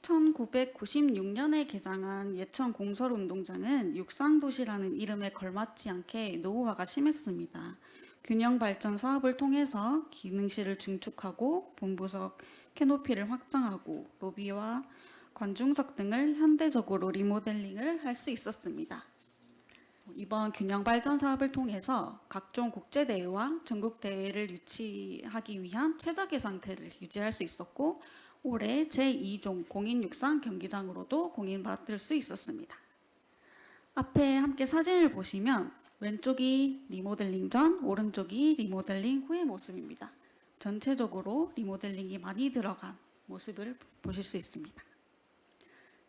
1996년에 개장한 예천 공설운동장은 육상도시라는 이름에 걸맞지 않게 노후화가 심했습니다. 균형 발전 사업을 통해서 기능실을 증축하고 본부석 캐노피를 확장하고 로비와 관중석 등을 현대적으로 리모델링을 할 수 있었습니다. 이번 균형 발전 사업을 통해서 각종 국제대회와 전국대회를 유치하기 위한 최적의 상태를 유지할 수 있었고 올해 제2종 공인육상 경기장으로도 공인받을 수 있었습니다. 앞에 함께 사진을 보시면 왼쪽이 리모델링 전, 오른쪽이 리모델링 후의 모습입니다. 전체적으로 리모델링이 많이 들어간 모습을 보실 수 있습니다.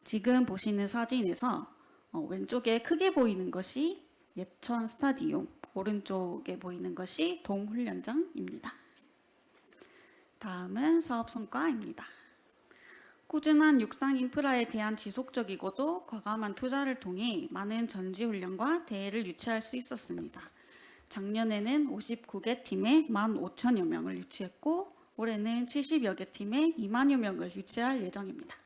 지금 보시는 사진에서 왼쪽에 크게 보이는 것이 예천 스타디움, 오른쪽에 보이는 것이 동훈련장입니다. 다음은 사업 성과입니다. 꾸준한 육상 인프라에 대한 지속적이고도 과감한 투자를 통해 많은 전지훈련과 대회를 유치할 수 있었습니다. 작년에는 59개 팀에 15,000여 명을 유치했고 올해는 70여 개 팀에 20,000여 명을 유치할 예정입니다.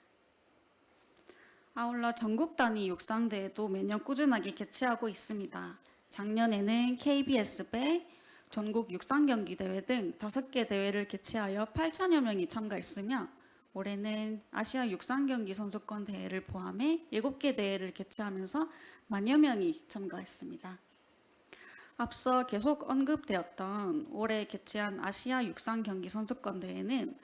아울러 전국 단위 육상대회도 매년 꾸준하게 개최하고 있습니다. 작년에는 KBS배, 전국 육상경기대회 등 5개 대회를 개최하여 8,000여 명이 참가했으며 올해는 아시아 육상경기 선수권 대회를 포함해 7개 대회를 개최하면서 만여 명이 참가했습니다. 앞서 계속 언급되었던 올해 개최한 아시아 육상경기 선수권 대회는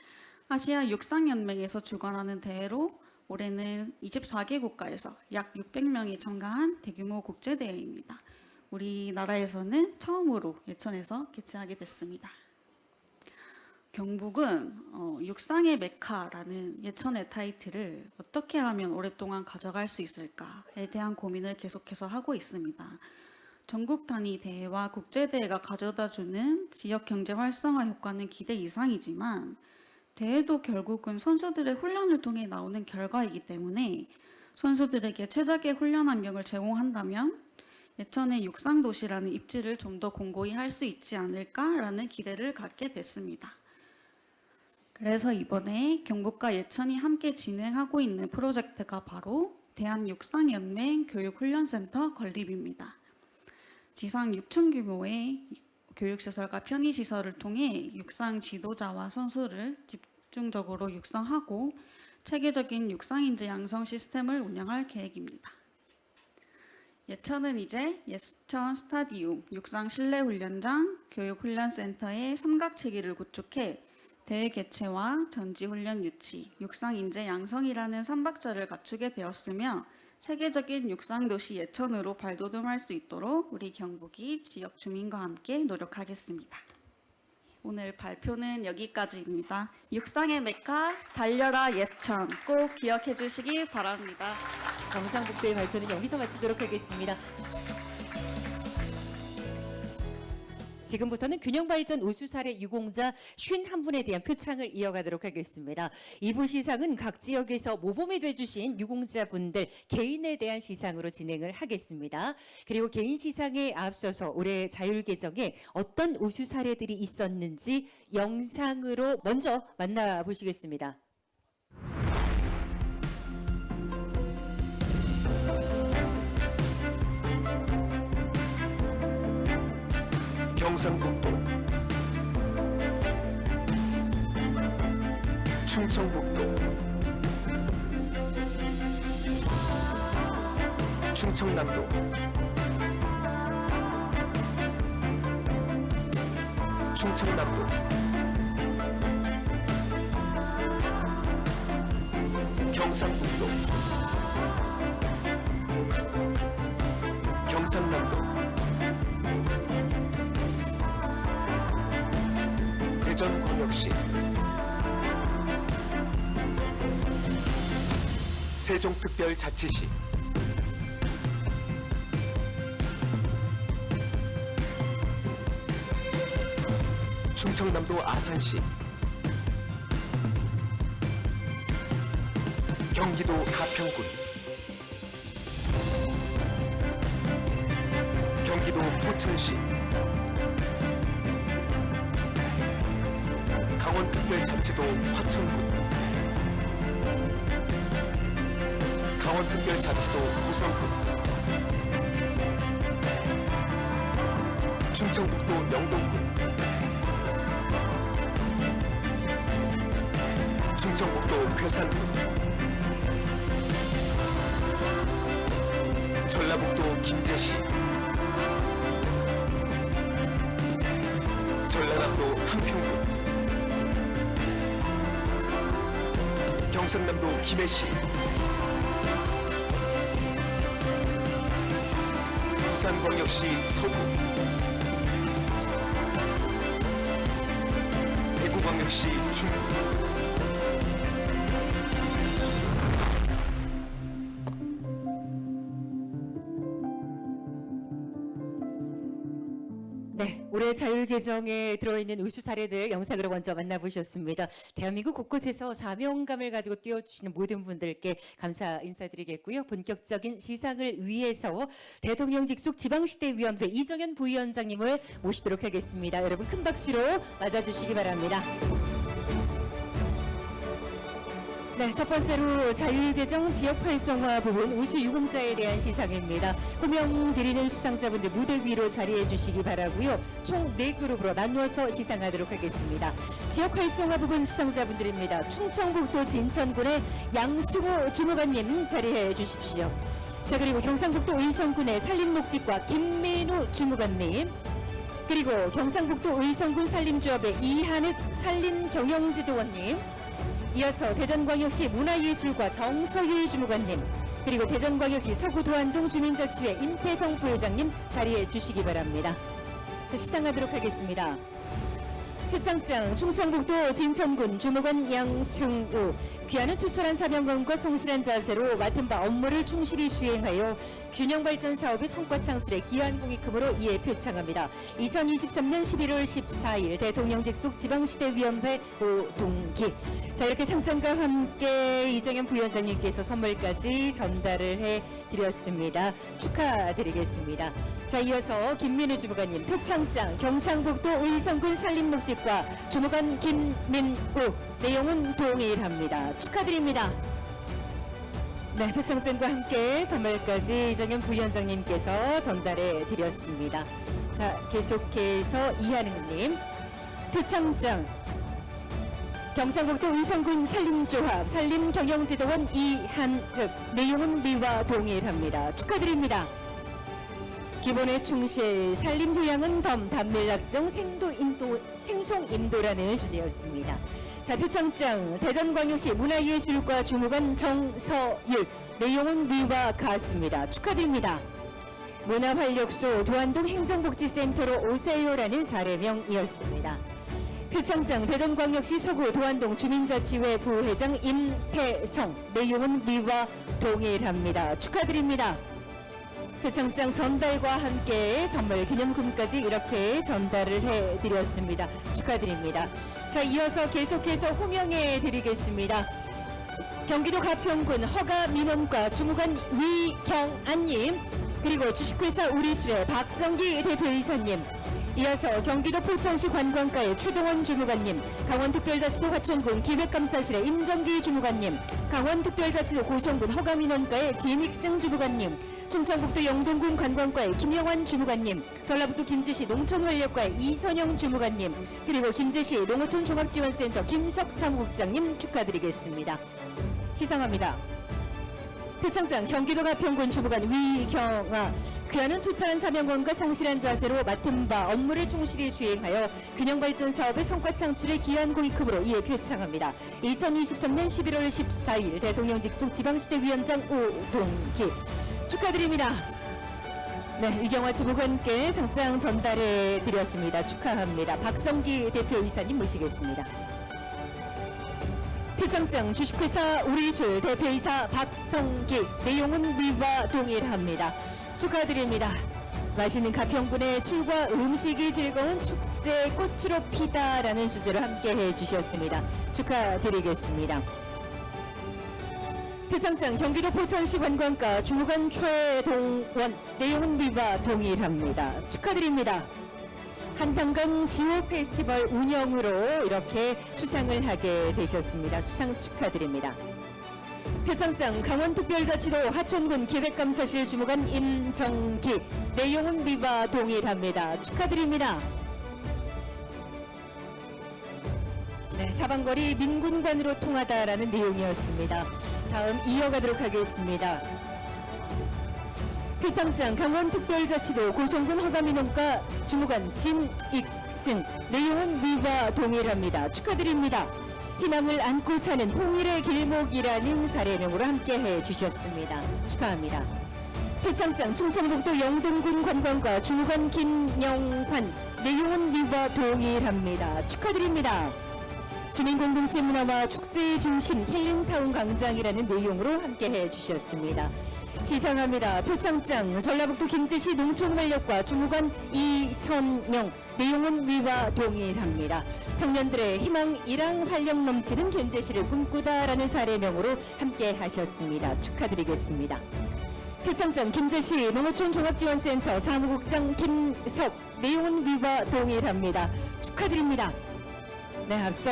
아시아 육상연맹에서 주관하는 대회로 올해는 24개 국가에서 약 600명이 참가한 대규모 국제대회입니다. 우리나라에서는 처음으로 예천에서 개최하게 됐습니다. 경북은 육상의 메카라는 예천의 타이틀을 어떻게 하면 오랫동안 가져갈 수 있을까에 대한 고민을 계속해서 하고 있습니다. 전국 단위 대회와 국제대회가 가져다주는 지역 경제 활성화 효과는 기대 이상이지만 대회도 결국은 선수들의 훈련을 통해 나오는 결과이기 때문에 선수들에게 최적의 훈련 환경을 제공한다면 예천의 육상도시라는 입지를 좀 더 공고히 할 수 있지 않을까라는 기대를 갖게 됐습니다. 그래서 이번에 경북과 예천이 함께 진행하고 있는 프로젝트가 바로 대한육상연맹 교육훈련센터 건립입니다. 지상 6층 규모의 교육시설과 편의시설을 통해 육상 지도자와 선수를 집중적으로 육성하고 체계적인 육상인재 양성 시스템을 운영할 계획입니다. 예천은 이제 예천 스타디움, 육상 실내훈련장, 교육훈련센터의 삼각체계를 구축해 대회 개최와 전지훈련 유치, 육상인재 양성이라는 삼박자를 갖추게 되었으며 세계적인 육상도시 예천으로 발돋움할 수 있도록 우리 경북이 지역 주민과 함께 노력하겠습니다. 오늘 발표는 여기까지입니다. 육상의 메카 달려라 예천 꼭 기억해 주시기 바랍니다. 경상북도의 발표는 여기서 마치도록 하겠습니다. 지금부터는 균형발전 우수 사례 유공자 51분에 대한 표창을 이어가도록 하겠습니다. 2부 시상은 각 지역에서 모범이 돼주신 유공자분들 개인에 대한 시상으로 진행을 하겠습니다. 그리고 개인 시상에 앞서서 올해 자율개정에 어떤 우수 사례들이 있었는지 영상으로 먼저 만나보시겠습니다. 경상북도, 충청북도, 충청남도, 충청남도, 경상북도, 경상남도 대전광역시 세종특별자치시 충청남도 아산시 경기도 가평군 경기도 포천시 강원특별자치도 화천군 강원특별자치도 구성군 충청북도 영동군 충청북도 괴산군 전라북도 김제시 전라남도 함평군 경상남도 김해시 부산광역시 서구 대구광역시 중구 네, 올해 자율개정에 들어있는 우수 사례들 영상으로 먼저 만나보셨습니다. 대한민국 곳곳에서 사명감을 가지고 뛰어주시는 모든 분들께 감사 인사드리겠고요. 본격적인 시상을 위해서 대통령 직속 지방시대위원회 이정현 부위원장님을 모시도록 하겠습니다. 여러분 큰 박수로 맞아주시기 바랍니다. 네, 첫 번째로 자율개정 지역 활성화 부분 우수 유공자에 대한 시상입니다. 호명 드리는 수상자분들 무대 위로 자리해 주시기 바라고요. 총 4그룹으로 나누어서 시상하도록 하겠습니다. 지역 활성화 부분 수상자분들입니다. 충청북도 진천군의 양수구 주무관님 자리해 주십시오. 자, 그리고 경상북도 의성군의 산림녹지과 김민우 주무관님, 그리고 경상북도 의성군 산림조합의 이한흙 산림경영지도원님, 이어서 대전광역시 문화예술과 정서율 주무관님, 그리고 대전광역시 서구도안동 주민자치회 임태성 부회장님 자리해 주시기 바랍니다. 자, 시상하도록 하겠습니다. 표창장 충청북도 진천군 주무관 양승우, 귀하는 투철한 사명감과 성실한 자세로 맡은 바 업무를 충실히 수행하여 균형발전 사업의 성과 창출에 기여한 공익금으로 이에 표창합니다. 2023년 11월 14일 대통령 직속 지방시대위원회 오동기. 자, 이렇게 상장과 함께 이정현 부위원장님께서 선물까지 전달을 해드렸습니다. 축하드리겠습니다. 자, 이어서 김민우 주무관님 표창장 경상북도 의성군 산림녹지과 주무관 김민우, 내용은 동일합니다. 축하드립니다. 네, 표창장과 함께 선물까지 이정현 부위원장님께서 전달해 드렸습니다. 자, 계속해서 이한흥님 표창장 경상북도 의성군 산림조합 산림경영지도원 이한흑, 내용은 미와 동일합니다. 축하드립니다. 기본에 충실, 산림휴양은 덤, 단밀락정, 생송임도라는 주제였습니다. 자, 표창장 대전광역시 문화예술과 주무관 정서율, 내용은 미와 같습니다. 축하드립니다. 문화활력소 도안동 행정복지센터로 오세요라는 사례명이었습니다. 표창장 대전광역시 서구 도안동 주민자치회 부회장 임태성, 내용은 미와 동일합니다. 축하드립니다. 표창장 전달과 함께 선물 기념금까지 이렇게 전달을 해드렸습니다. 축하드립니다. 자, 이어서 계속해서 호명해 드리겠습니다. 경기도 가평군 허가민원과 주무관 위경안님, 그리고 주식회사 우리수레 박성기 대표이사님, 이어서 경기도 포천시 관광과의 최동원 주무관님, 강원특별자치도 화천군 기획감사실의 임정기 주무관님, 강원특별자치도 고성군 허가민원과의 진익승 주무관님, 충청북도 영동군 관광과의 김영환 주무관님, 전라북도 김제시 농촌활력과의 이선영 주무관님, 그리고 김제시 농어촌 종합지원센터 김석 사무국장님 축하드리겠습니다. 시상합니다. 표창장 경기도 가평군 주무관 위경아, 귀하는 투철한 사명감과 성실한 자세로 맡은 바 업무를 충실히 수행하여 균형발전 사업의 성과 창출에 기여한 공익금으로 이에 표창합니다. 2023년 11월 14일 대통령 직속 지방시대위원장 오동기 축하드립니다. 네, 이경화 주무관께 상장 전달해 드렸습니다. 축하합니다. 박성기 대표이사님 모시겠습니다. 표창장 주식회사 우리술 대표이사 박성기, 내용은 위와 동일합니다. 축하드립니다. 맛있는 가평군의 술과 음식이 즐거운 축제 꽃으로 피다라는 주제로 함께 해주셨습니다. 축하드리겠습니다. 표창장 경기도 포천시 관광가 주무관 최동원, 내용은 위와 동일합니다. 축하드립니다. 한탄강 지호 페스티벌 운영으로 이렇게 수상을 하게 되셨습니다. 수상 축하드립니다. 표창장 강원특별자치도 하천군 기획감사실 주무관 임정기, 내용은 위와 동일합니다. 축하드립니다. 네, 사방거리 민군관으로 통하다라는 내용이었습니다. 다음 이어가도록 하겠습니다. 표창장 강원특별자치도 고성군 허가민원과 주무관 진익승, 내용은 위와 동일합니다. 축하드립니다. 희망을 안고 사는 홍일의 길목이라는 사례명으로 함께해 주셨습니다. 축하합니다. 표창장 충청북도 영등군 관광과 주무관 김영환, 내용은 위와 동일합니다. 축하드립니다. 주민공동체 문화와 축제의 중심 힐링타운 광장이라는 내용으로 함께해 주셨습니다. 시상합니다. 표창장 전라북도 김제시 농촌관력과 주무관 이선영, 내용은 위와 동일합니다. 청년들의 희망, 일항, 활력 넘치는 김제시를 꿈꾸다라는 사례명으로 함께 하셨습니다. 축하드리겠습니다. 표창장 김제시 농어촌 종합지원센터 사무국장 김석, 내용은 위와 동일합니다. 축하드립니다. 네, 앞서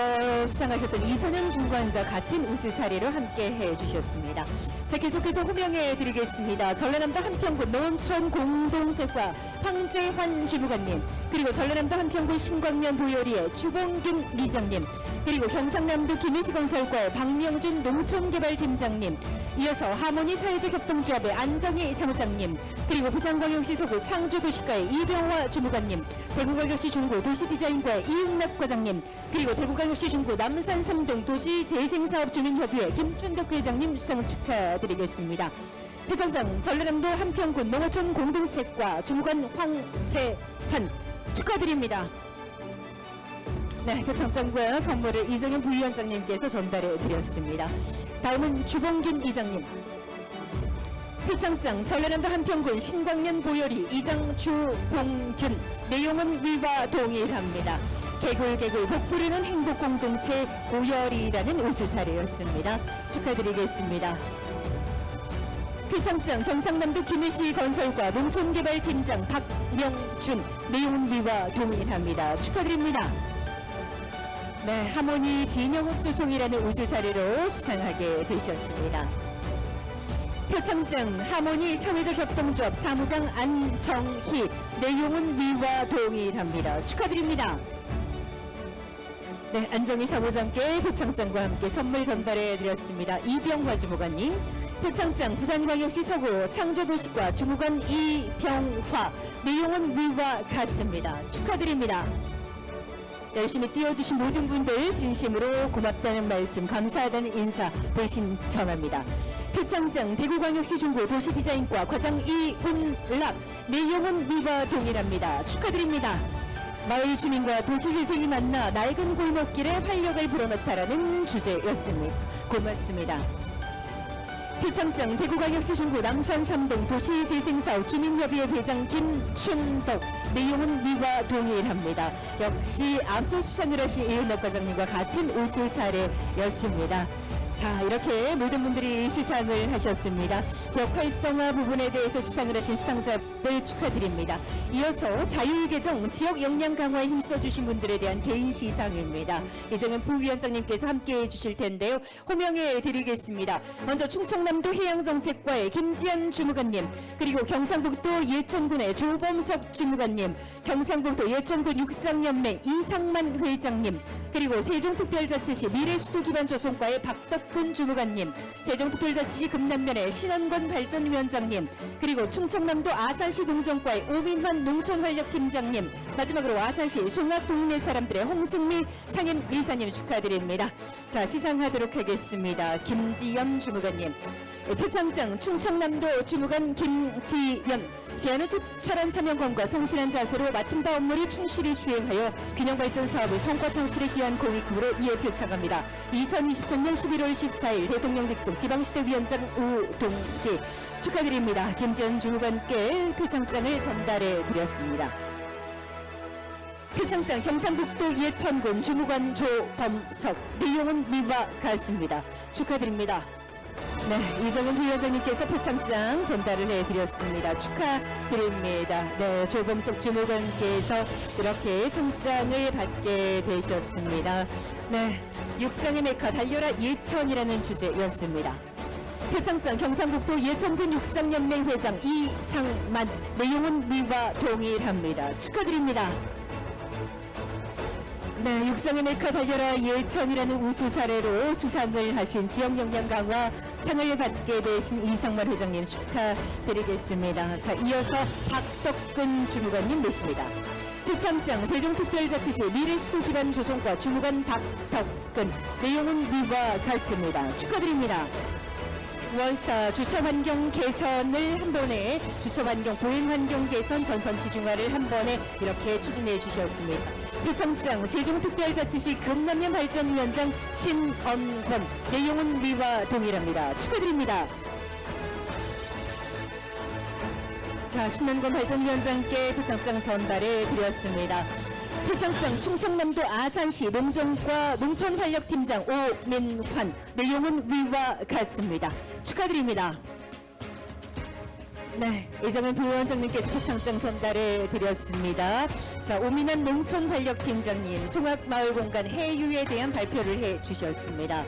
수상하셨던 이선영 중관과 같은 우수 사례로 함께 해주셨습니다. 자, 계속해서 호명해 드리겠습니다. 전라남도 한평군 농촌 공동체과 황재환 주무관님, 그리고 전라남도 한평군 신광면 보요리의 주봉균 리장님, 그리고 경상남도 김해시건설과의 박명준 농촌개발팀장님, 이어서 하모니 사회적 협동조합의 안정희 사무장님, 그리고 부산광역시 서구 창조도시과의 이병화 주무관님, 대구광역시 중구 도시디자인과의 이응락 과장님, 그리고 대구광역시 중구 남산 3동 도시재생사업주민협의회 김춘덕 회장님 수상 축하드리겠습니다. 표창장 전라남도 한평군 농어촌 공동체과 주무관 황채환, 축하드립니다. 네, 표창장과 선물을 이정현 부위원장님께서 전달해 드렸습니다. 다음은 주봉균 이장님. 표창장 전라남도 한평군 신광면 보요리 이장 주봉균, 내용은 위와 동일합니다. 개굴개굴 복부르는 행복공동체 보요리라는 우수 사례였습니다. 축하드리겠습니다. 표창장 경상남도 김해시 건설과 농촌개발팀장 박명준, 내용은 위와 동일합니다. 축하드립니다. 네, 하모니 진영업 조성이라는 우수 사례로 수상하게 되셨습니다. 표창장 하모니 사회적 협동조합 사무장 안정희, 내용은 위와 동일합니다. 축하드립니다. 네, 안정희 사무장께 표창장과 함께 선물 전달해 드렸습니다. 이병화 주무관님, 표창장 부산광역시 서구 창조도시과 주무관 이병화, 내용은 위와 같습니다. 축하드립니다. 열심히 띄워주신 모든 분들 진심으로 고맙다는 말씀, 감사하다는 인사 대신 전합니다. 표창장 대구광역시 중구 도시디자인과 과장 이훈락, 내용은 위와 동일합니다. 축하드립니다. 마을 주민과 도시재생이 만나 낡은 골목길에 활력을 불어넣다라는 주제였습니다. 고맙습니다. 표창장 대구광역시 중구 남산 3동 도시재생사업 주민협의회 회장 김춘덕, 내용은 위와 동일합니다. 역시 앞서 수상을 하신 이은덕 과장님과 같은 우수 사례였습니다. 자, 이렇게 모든 분들이 수상을 하셨습니다. 지역 활성화 부분에 대해서 수상을 하신 수상자들 축하드립니다. 이어서 자율개정 지역 역량 강화에 힘써주신 분들에 대한 개인 시상입니다. 이정현 부위원장님께서 함께해 주실 텐데요. 호명해 드리겠습니다. 먼저 충청남도 해양정책과의 김지연 주무관님, 그리고 경상북도 예천군의 조범석 주무관님, 경상북도 예천군 육상연맹 이상만 회장님, 그리고 세종특별자치시 미래수도기반조성과의 박덕근 주무관님, 세종특별자치시 금남면의 신원권 발전위원장님, 그리고 충청남도 아산 아산시 농정과의 오민환 농촌활력팀장님, 마지막으로 아산시 송악 동네 사람들의 홍승미 상임이사님 축하드립니다. 자, 시상하도록 하겠습니다. 김지연 주무관님, 표창장 충청남도 주무관 김지연, 귀하는 투철한 사명감과 성실한 자세로 맡은 바 업무를 충실히 수행하여 균형발전 사업의 성과 창출에 기여한 공익금으로 이에 표창합니다. 2023년 11월 14일 대통령 직속 지방시대위원장 우동기 축하드립니다. 김지연 주무관께 표창장을 전달해 드렸습니다. 표창장 경상북도 예천군 주무관 조범석, 내용은 위와 같습니다. 축하드립니다. 네, 이정은 부위원장님께서 표창장 전달을 해드렸습니다. 축하드립니다. 네, 조범석 주무관께서 이렇게 상장을 받게 되셨습니다. 네, 육상의 메카 달려라 예천이라는 주제였습니다. 표창장 경상북도 예천군 육상연맹 회장 이상만, 내용은 위와 동일합니다. 축하드립니다. 네, 육상의 메카 달려라 예천이라는 우수 사례로 수상을 하신 지역 역량 강화 상을 받게 되신 이상만 회장님 축하드리겠습니다. 자, 이어서 박덕근 주무관님 모십니다. 표창장 세종특별자치시 미래수도 기반 조성과 주무관 박덕근, 내용은 위와 같습니다. 축하드립니다. 원스타 주차환경 개선을 한 번에, 주차환경 보행환경 개선 전선 지중화를 한 번에 이렇게 추진해 주셨습니다. 표창장 세종특별자치시 금남면발전위원장 신언권, 내용은 위와 동일합니다. 축하드립니다. 자, 신언권 발전위원장께 표창장 전달해 드렸습니다. 표창장 충청남도 아산시 농정과 농촌활력팀장 오민환, 내용은 위와 같습니다. 축하드립니다. 네, 이정은 부위원장님께서 표창장 전달해 드렸습니다. 자, 오민환 농촌활력팀장님, 송악마을공간 해유에 대한 발표를 해 주셨습니다.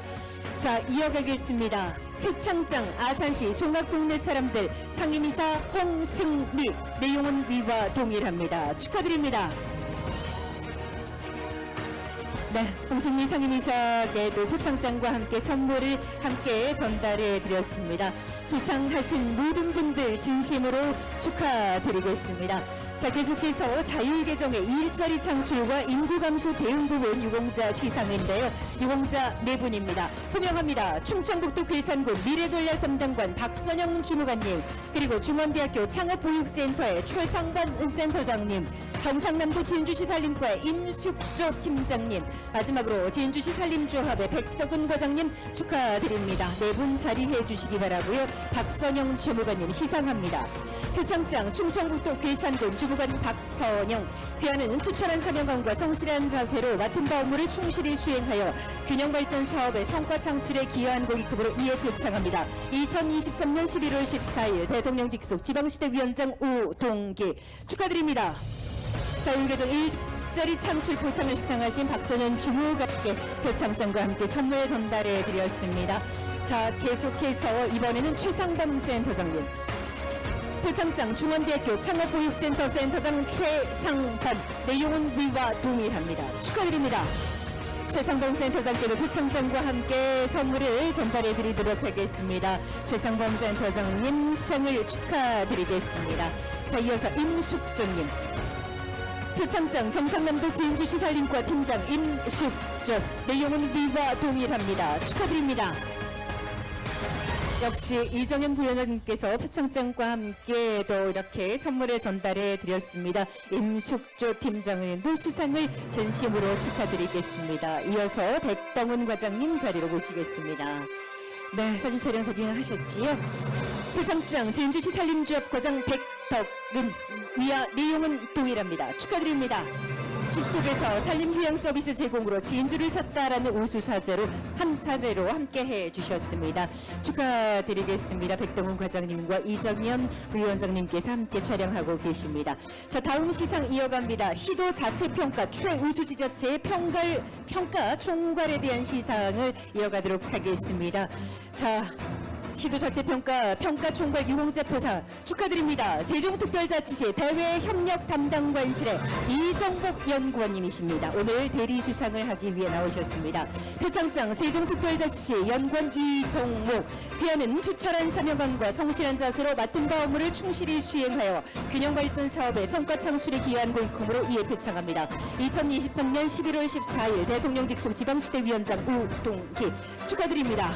자, 이어가겠습니다. 표창장 아산시 송악동네 사람들 상임이사 홍승미, 내용은 위와 동일합니다. 축하드립니다. 네, 홍승미 상임이사께도 표창장과 함께 선물을 함께 전달해 드렸습니다. 수상하신 모든 분들 진심으로 축하드리겠습니다. 자, 계속해서 자율개정의 일자리 창출과 인구 감소 대응 부분 유공자 시상인데요. 유공자 네 분입니다. 호명합니다. 충청북도 괴산군 미래전략 담당관 박선영 주무관님, 그리고 중원대학교 창업보육센터의 최상반 센터장님, 경상남도 진주시 산림과의 임숙조 팀장님, 마지막으로 진주시 산림조합의 백덕은 과장님 축하드립니다. 네 분 자리해 주시기 바라고요. 박선영 주무관님 시상합니다. 표창장 충청북도 괴산군 주무관 박선영, 귀하는 투철한 사명감과 성실한 자세로 맡은 바 업무를 충실히 수행하여 균형발전 사업의 성과 창출에 기여한 공익금으로 이에 표창합니다. 2023년 11월 14일 대통령 직속 지방시대위원장 우동기 축하드립니다. 자율개정 일자리 창출 포상을 수상하신 박선현 주무관께 표창장과 함께 선물 전달해 드렸습니다. 자, 계속해서 이번에는 최상범 센터장님, 표창장 중원대학교 창업보육센터 센터장 최상범, 내용은 위와 동일합니다. 축하드립니다. 최상범 센터장께도 표창장과 함께 선물을 전달해 드리도록 하겠습니다. 최상범 센터장님 수상을 축하드리겠습니다. 자, 이어서 임숙조님, 표창장 경상남도 진주시 산림과 팀장 임숙조, 내용은 위와 동일합니다. 축하드립니다. 역시 이정현 부위원장님께서 표창장과 함께 또 이렇게 선물을 전달해 드렸습니다. 임숙조 팀장님도 수상을 진심으로 축하드리겠습니다. 이어서 백동훈 과장님 자리로 모시겠습니다. 네, 사진 촬영 하셨지요? 표창장 진주시 산림조합 과장 백덕은, 위와 내용은 동일합니다. 축하드립니다. 숲속에서 산림휴양 서비스 제공으로 진주를 찾다라는 우수 사례로 함께 해주셨습니다. 축하드리겠습니다. 백동훈 과장님과 이정현 부위원장님께서 함께 촬영하고 계십니다. 자, 다음 시상 이어갑니다. 시도 자체평가 최우수 지자체의 평가 총괄에 대한 시상을 이어가도록 하겠습니다. 자, 시도자치평가 평가총괄 유공자 포상 축하드립니다. 세종특별자치시 대외협력 담당관실의 이정복 연구원님이십니다. 오늘 대리 수상을 하기 위해 나오셨습니다. 표창장 세종특별자치시 연구원 이정목. 귀하는 투철한 사명감과 성실한 자세로 맡은 바 업무를 충실히 수행하여 균형발전 사업의 성과 창출에 기여한 공금으로 이에 표창합니다. 2023년 11월 14일 대통령 직속 지방시대위원장 우동기 축하드립니다.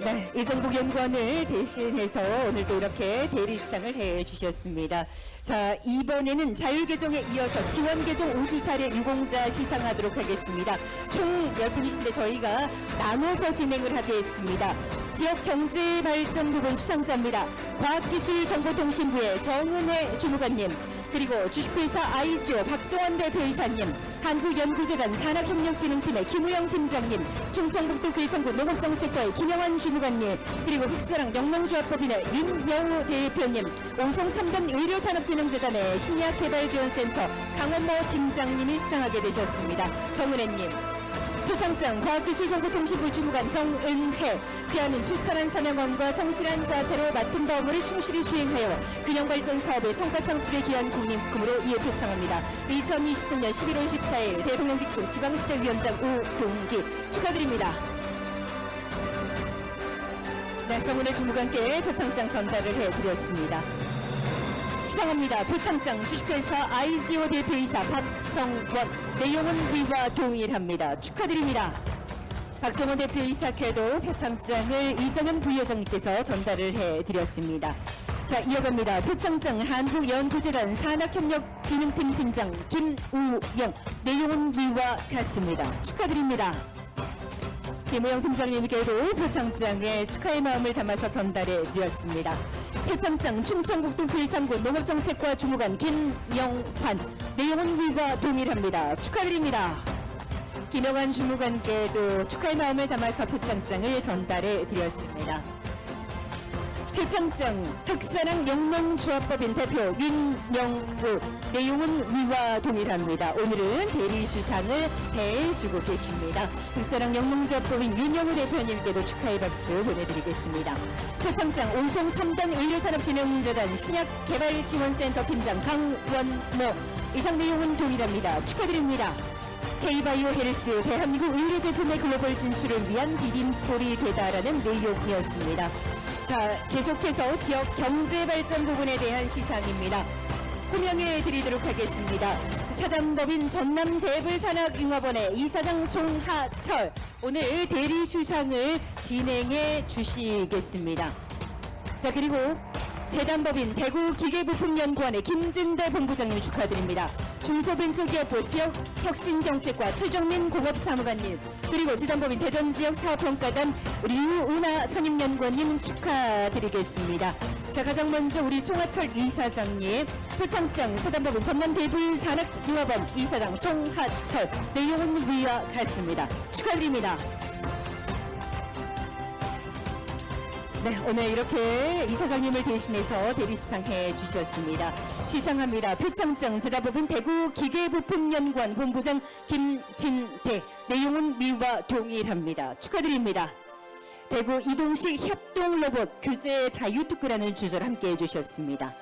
네, 이정복 연구원을 대신해서 오늘도 이렇게 대리 수상을 해주셨습니다. 자, 이번에는 자율개정에 이어서 지원개정 우주사례 유공자 시상하도록 하겠습니다. 총 10분이신데 저희가 나눠서 진행을 하겠습니다. 지역경제발전 부분 수상자입니다. 과학기술정보통신부의 정은혜 주무관님, 그리고 주식회사 아이지오 박성원 대표이사님, 한국연구재단 산학협력진흥팀의 김우영 팀장님, 충청북도 괴성군 농업정책과의 김영환 주무관님, 그리고 흑사랑 영농조합법인의 윤영우 대표님, 오송첨단 의료산업진흥재단의 신약개발지원센터 강원모 팀장님이 수상하게 되셨습니다. 정은혜님. 표창장 과학기술정보통신부 주무관 정은혜. 귀하는 투철한 사명감과 성실한 자세로 맡은 바 업무를 충실히 수행하여 균형발전 사업의 성과 창출에 기여한 국민금으로 이에 표창합니다. 2023년 11월 14일 대통령 직속 지방시대위원장 우동기 축하드립니다. 네, 정은혜 주무관께 표창장 전달을 해드렸습니다. 시상합니다. 표창장 주식회사 아이지오 대표이사 박성원. 내용은 위와 동일합니다. 축하드립니다. 박성원 대표이사께도 표창장을 이정현 부회장님께서 전달을 해드렸습니다. 자, 이어갑니다. 표창장 한국연구재단 산학협력진흥팀 팀장 김우영. 내용은 위와 같습니다. 축하드립니다. 김우영 팀장님께도 표창장에 축하의 마음을 담아서 전달해 드렸습니다. 표창장 충청북도 괴산군 농업정책과 주무관 김영환. 내용은 위와 동일합니다. 축하드립니다. 김영환 주무관께도 축하의 마음을 담아서 표창장을 전달해 드렸습니다. 표창장 흑사랑 영농조합법인 대표 윤영우. 내용은 위와 동일합니다. 오늘은 대리 수상을 해주고 계십니다. 흑사랑 영농조합법인 윤영우 대표님께도 축하의 박수 보내드리겠습니다. 표창장 오송첨단 의료산업진흥재단 신약개발지원센터 팀장 강원모. 이상 내용은 동일합니다. 축하드립니다. K바이오 헬스 대한민국 의료제품의 글로벌 진출을 위한 디딤돌이 되다라는 내용이었습니다. 자, 계속해서 지역 경제발전 부분에 대한 시상입니다. 호명해 드리도록 하겠습니다. 사단법인 전남대불산학융합원의 이사장 송하철. 오늘 대리 수상을 진행해 주시겠습니다. 자, 그리고 재단법인 대구기계부품연구원의 김진대 본부장님 축하드립니다. 중소벤처기업부 지역혁신경제과 최정민 공업사무관님, 그리고 재단법인 대전지역사업평가단 류은하 선임연구원님 축하드리겠습니다. 자, 가장 먼저 우리 송하철 이사장님, 표창장 사단법인 전남대불산학융합원 이사장 송하철. 내용은 위와 같습니다. 축하드립니다. 네, 오늘 이렇게 이사장님을 대신해서 대리 수상해 주셨습니다. 시상합니다. 표창장 재단법인 대구기계부품연구원 본부장 김진태. 내용은 위와 동일합니다. 축하드립니다. 대구 이동식 협동로봇 규제 자유특구라는 주제를 함께해 주셨습니다.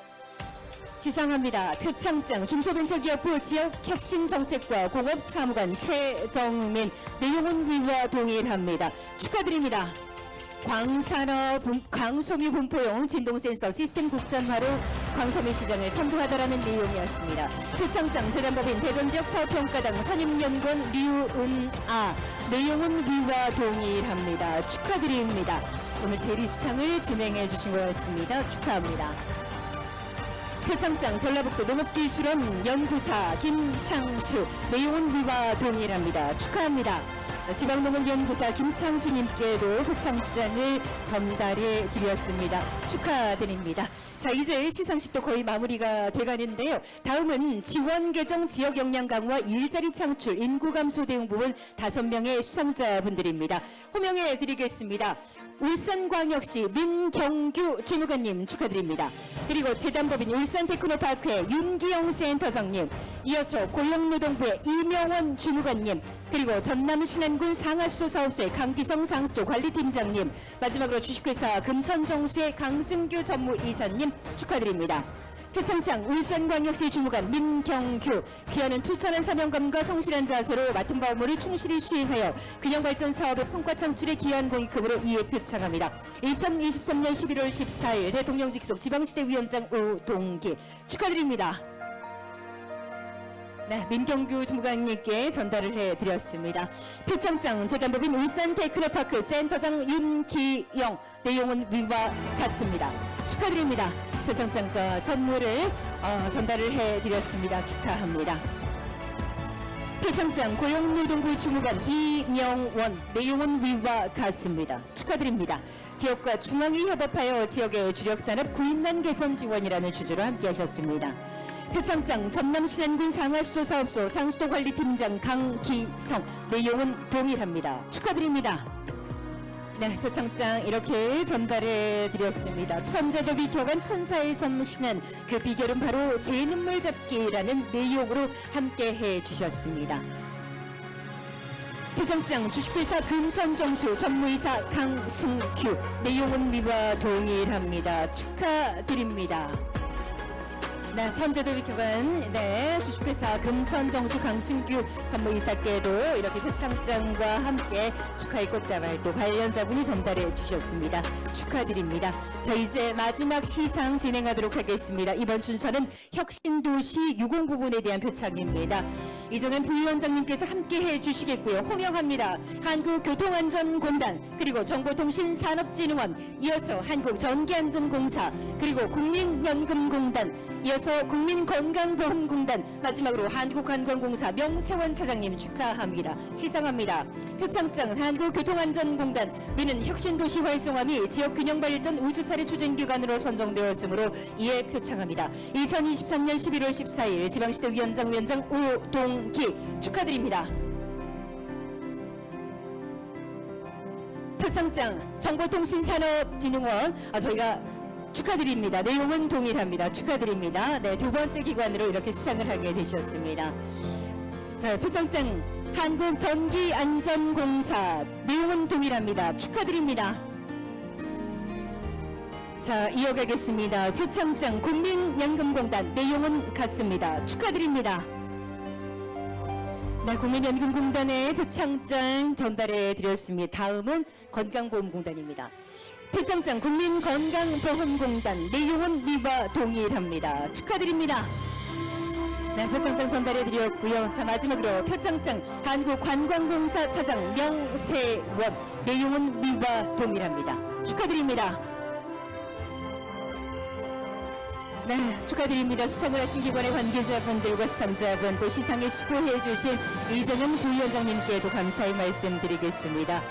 시상합니다. 표창장 중소벤처기업부 지역혁신정책과 공업사무관 최정민. 내용은 위와 동일합니다. 축하드립니다. 광산업 광소미 분포용 진동센서 시스템 국산화로 광소미 시장을 선도하다라는 내용이었습니다. 표창장 재단법인 대전지역 사업평가당 선임연구원 류은아. 내용은 위와 동일합니다. 축하드립니다. 오늘 대리 수상을 진행해 주신 것 같습니다. 축하합니다. 표창장 전라북도 농업기술원 연구사 김창수. 내용은 위와 동일합니다. 축하합니다. 지방농업연구사 김창수님께도 표창장을 전달해 드렸습니다. 축하드립니다. 자, 이제 시상식도 거의 마무리가 돼가는데요. 다음은 지원 개정 지역 역량 강화 일자리 창출 인구 감소 대응 부분 5명의 수상자분들입니다. 호명해 드리겠습니다. 울산광역시 민경규 주무관님 축하드립니다. 그리고 재단법인 울산테크노파크의 윤기영 센터장님, 이어서 고용노동부의 이명원 주무관님, 그리고 전남신안 신안군 상하수도 사업소의 강기성 상수도 관리팀장님, 마지막으로 주식회사 금천정수의 강승규 전무이사님 축하드립니다. 표창장 울산광역시 주무관 민경규, 귀하는 투철한 사명감과 성실한 자세로 맡은 바의 업무를 충실히 수행하여 균형발전 사업의 평가 창출에 기여한 공익금으로 이에 표창합니다. 2023년 11월 14일 대통령 직속 지방시대위원장 오동기 축하드립니다. 네, 민경규 주무관님께 전달을 해드렸습니다. 표창장 재단법인 울산 테크노파크 센터장 윤기영, 내용은 위와 같습니다. 축하드립니다. 표창장과 선물을 전달을 해드렸습니다. 축하합니다. 표창장 고용노동부 주무관 이명원, 내용은 위와 같습니다. 축하드립니다. 지역과 중앙이 협업하여 지역의 주력산업 구인난 개선 지원이라는 주제로 함께하셨습니다. 표창장 전남 신안군 상하수도 사업소 상수도 관리팀장 강기성, 내용은 동일합니다. 축하드립니다. 네, 표창장 이렇게 전달해 드렸습니다. 천재도 비켜간 천사의 섬 신안, 그 비결은 바로 새눈물 잡기라는 내용으로 함께 해 주셨습니다. 표창장 주식회사 금천정수 전무이사 강승규, 내용은 위와 동일합니다. 축하드립니다. 네, 천재도 비켜간 주식회사 금천정수 강순규 전무이사께도 이렇게 표창장과 함께 축하의 꽃다발 또 관련자분이 전달해 주셨습니다. 축하드립니다. 자, 이제 마지막 시상 진행하도록 하겠습니다. 이번 순서는 혁신도시 유공부분에 대한 표창입니다. 이정은 부위원장님께서 함께 해주시겠고요. 호명합니다. 한국교통안전공단, 그리고 정보통신산업진흥원, 이어서 한국전기안전공사, 그리고 국민연금공단, 이어서 국민건강보험공단, 마지막으로 한국관광공사 명세원 차장님 축하합니다. 시상합니다. 표창장 한국교통안전공단, 위는 혁신도시 활성화 및 지역균형발전 우수사례 추진기관으로 선정되었으므로 이에 표창합니다. 2023년 11월 14일 지방시대위원장 위원장 오동기 축하드립니다. 표창장 정보통신산업진흥원, 저희가 축하드립니다. 내용은 동일합니다. 축하드립니다. 네, 두 번째 기관으로 이렇게 수상을 하게 되셨습니다. 자, 표창장 한국전기안전공사, 내용은 동일합니다. 축하드립니다. 자, 이어가겠습니다. 표창장 국민연금공단, 내용은 같습니다. 축하드립니다. 네, 국민연금공단의 표창장 전달해 드렸습니다. 다음은 건강보험공단입니다. 표창장 국민건강보험공단, 내용은 위와 동일합니다. 축하드립니다. 네, 표창장 전달해 드렸고요. 자, 마지막으로 표창장 한국관광공사 차장 명세원, 내용은 위와 동일합니다. 축하드립니다. 네, 축하드립니다. 수상을 하신 기관의 관계자분들과 수상자분, 또 시상에 수고해 주신 이정은 부위원장님께도 감사의 말씀드리겠습니다.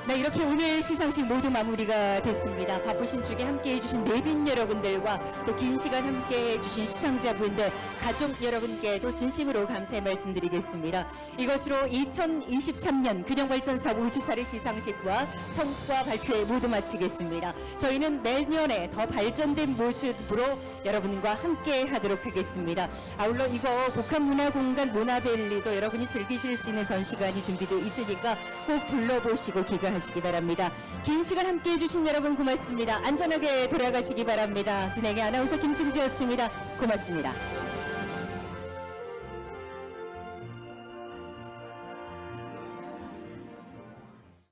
네, 이렇게 오늘 시상식 모두 마무리가 됐습니다. 바쁘신 중에 함께해 주신 내빈 여러분들과 또 긴 시간 함께해 주신 수상자분들, 가족 여러분께도 진심으로 감사의 말씀드리겠습니다. 이것으로 2023년 균형발전사업 우수사례 시상식과 성과 발표회 모두 마치겠습니다. 저희는 내년에 더 발전된 모습으로 여러분과 함께 하도록 하겠습니다. 아울러 이거 복합문화공간 문화밸리도 여러분이 즐기실 수 있는 전시관이 준비되어 있으니까 꼭 둘러보시고 귀가하시기 바랍니다. 긴 시간 함께해 주신 여러분 고맙습니다. 안전하게 돌아가시기 바랍니다. 진행의 아나운서 김승지였습니다. 고맙습니다.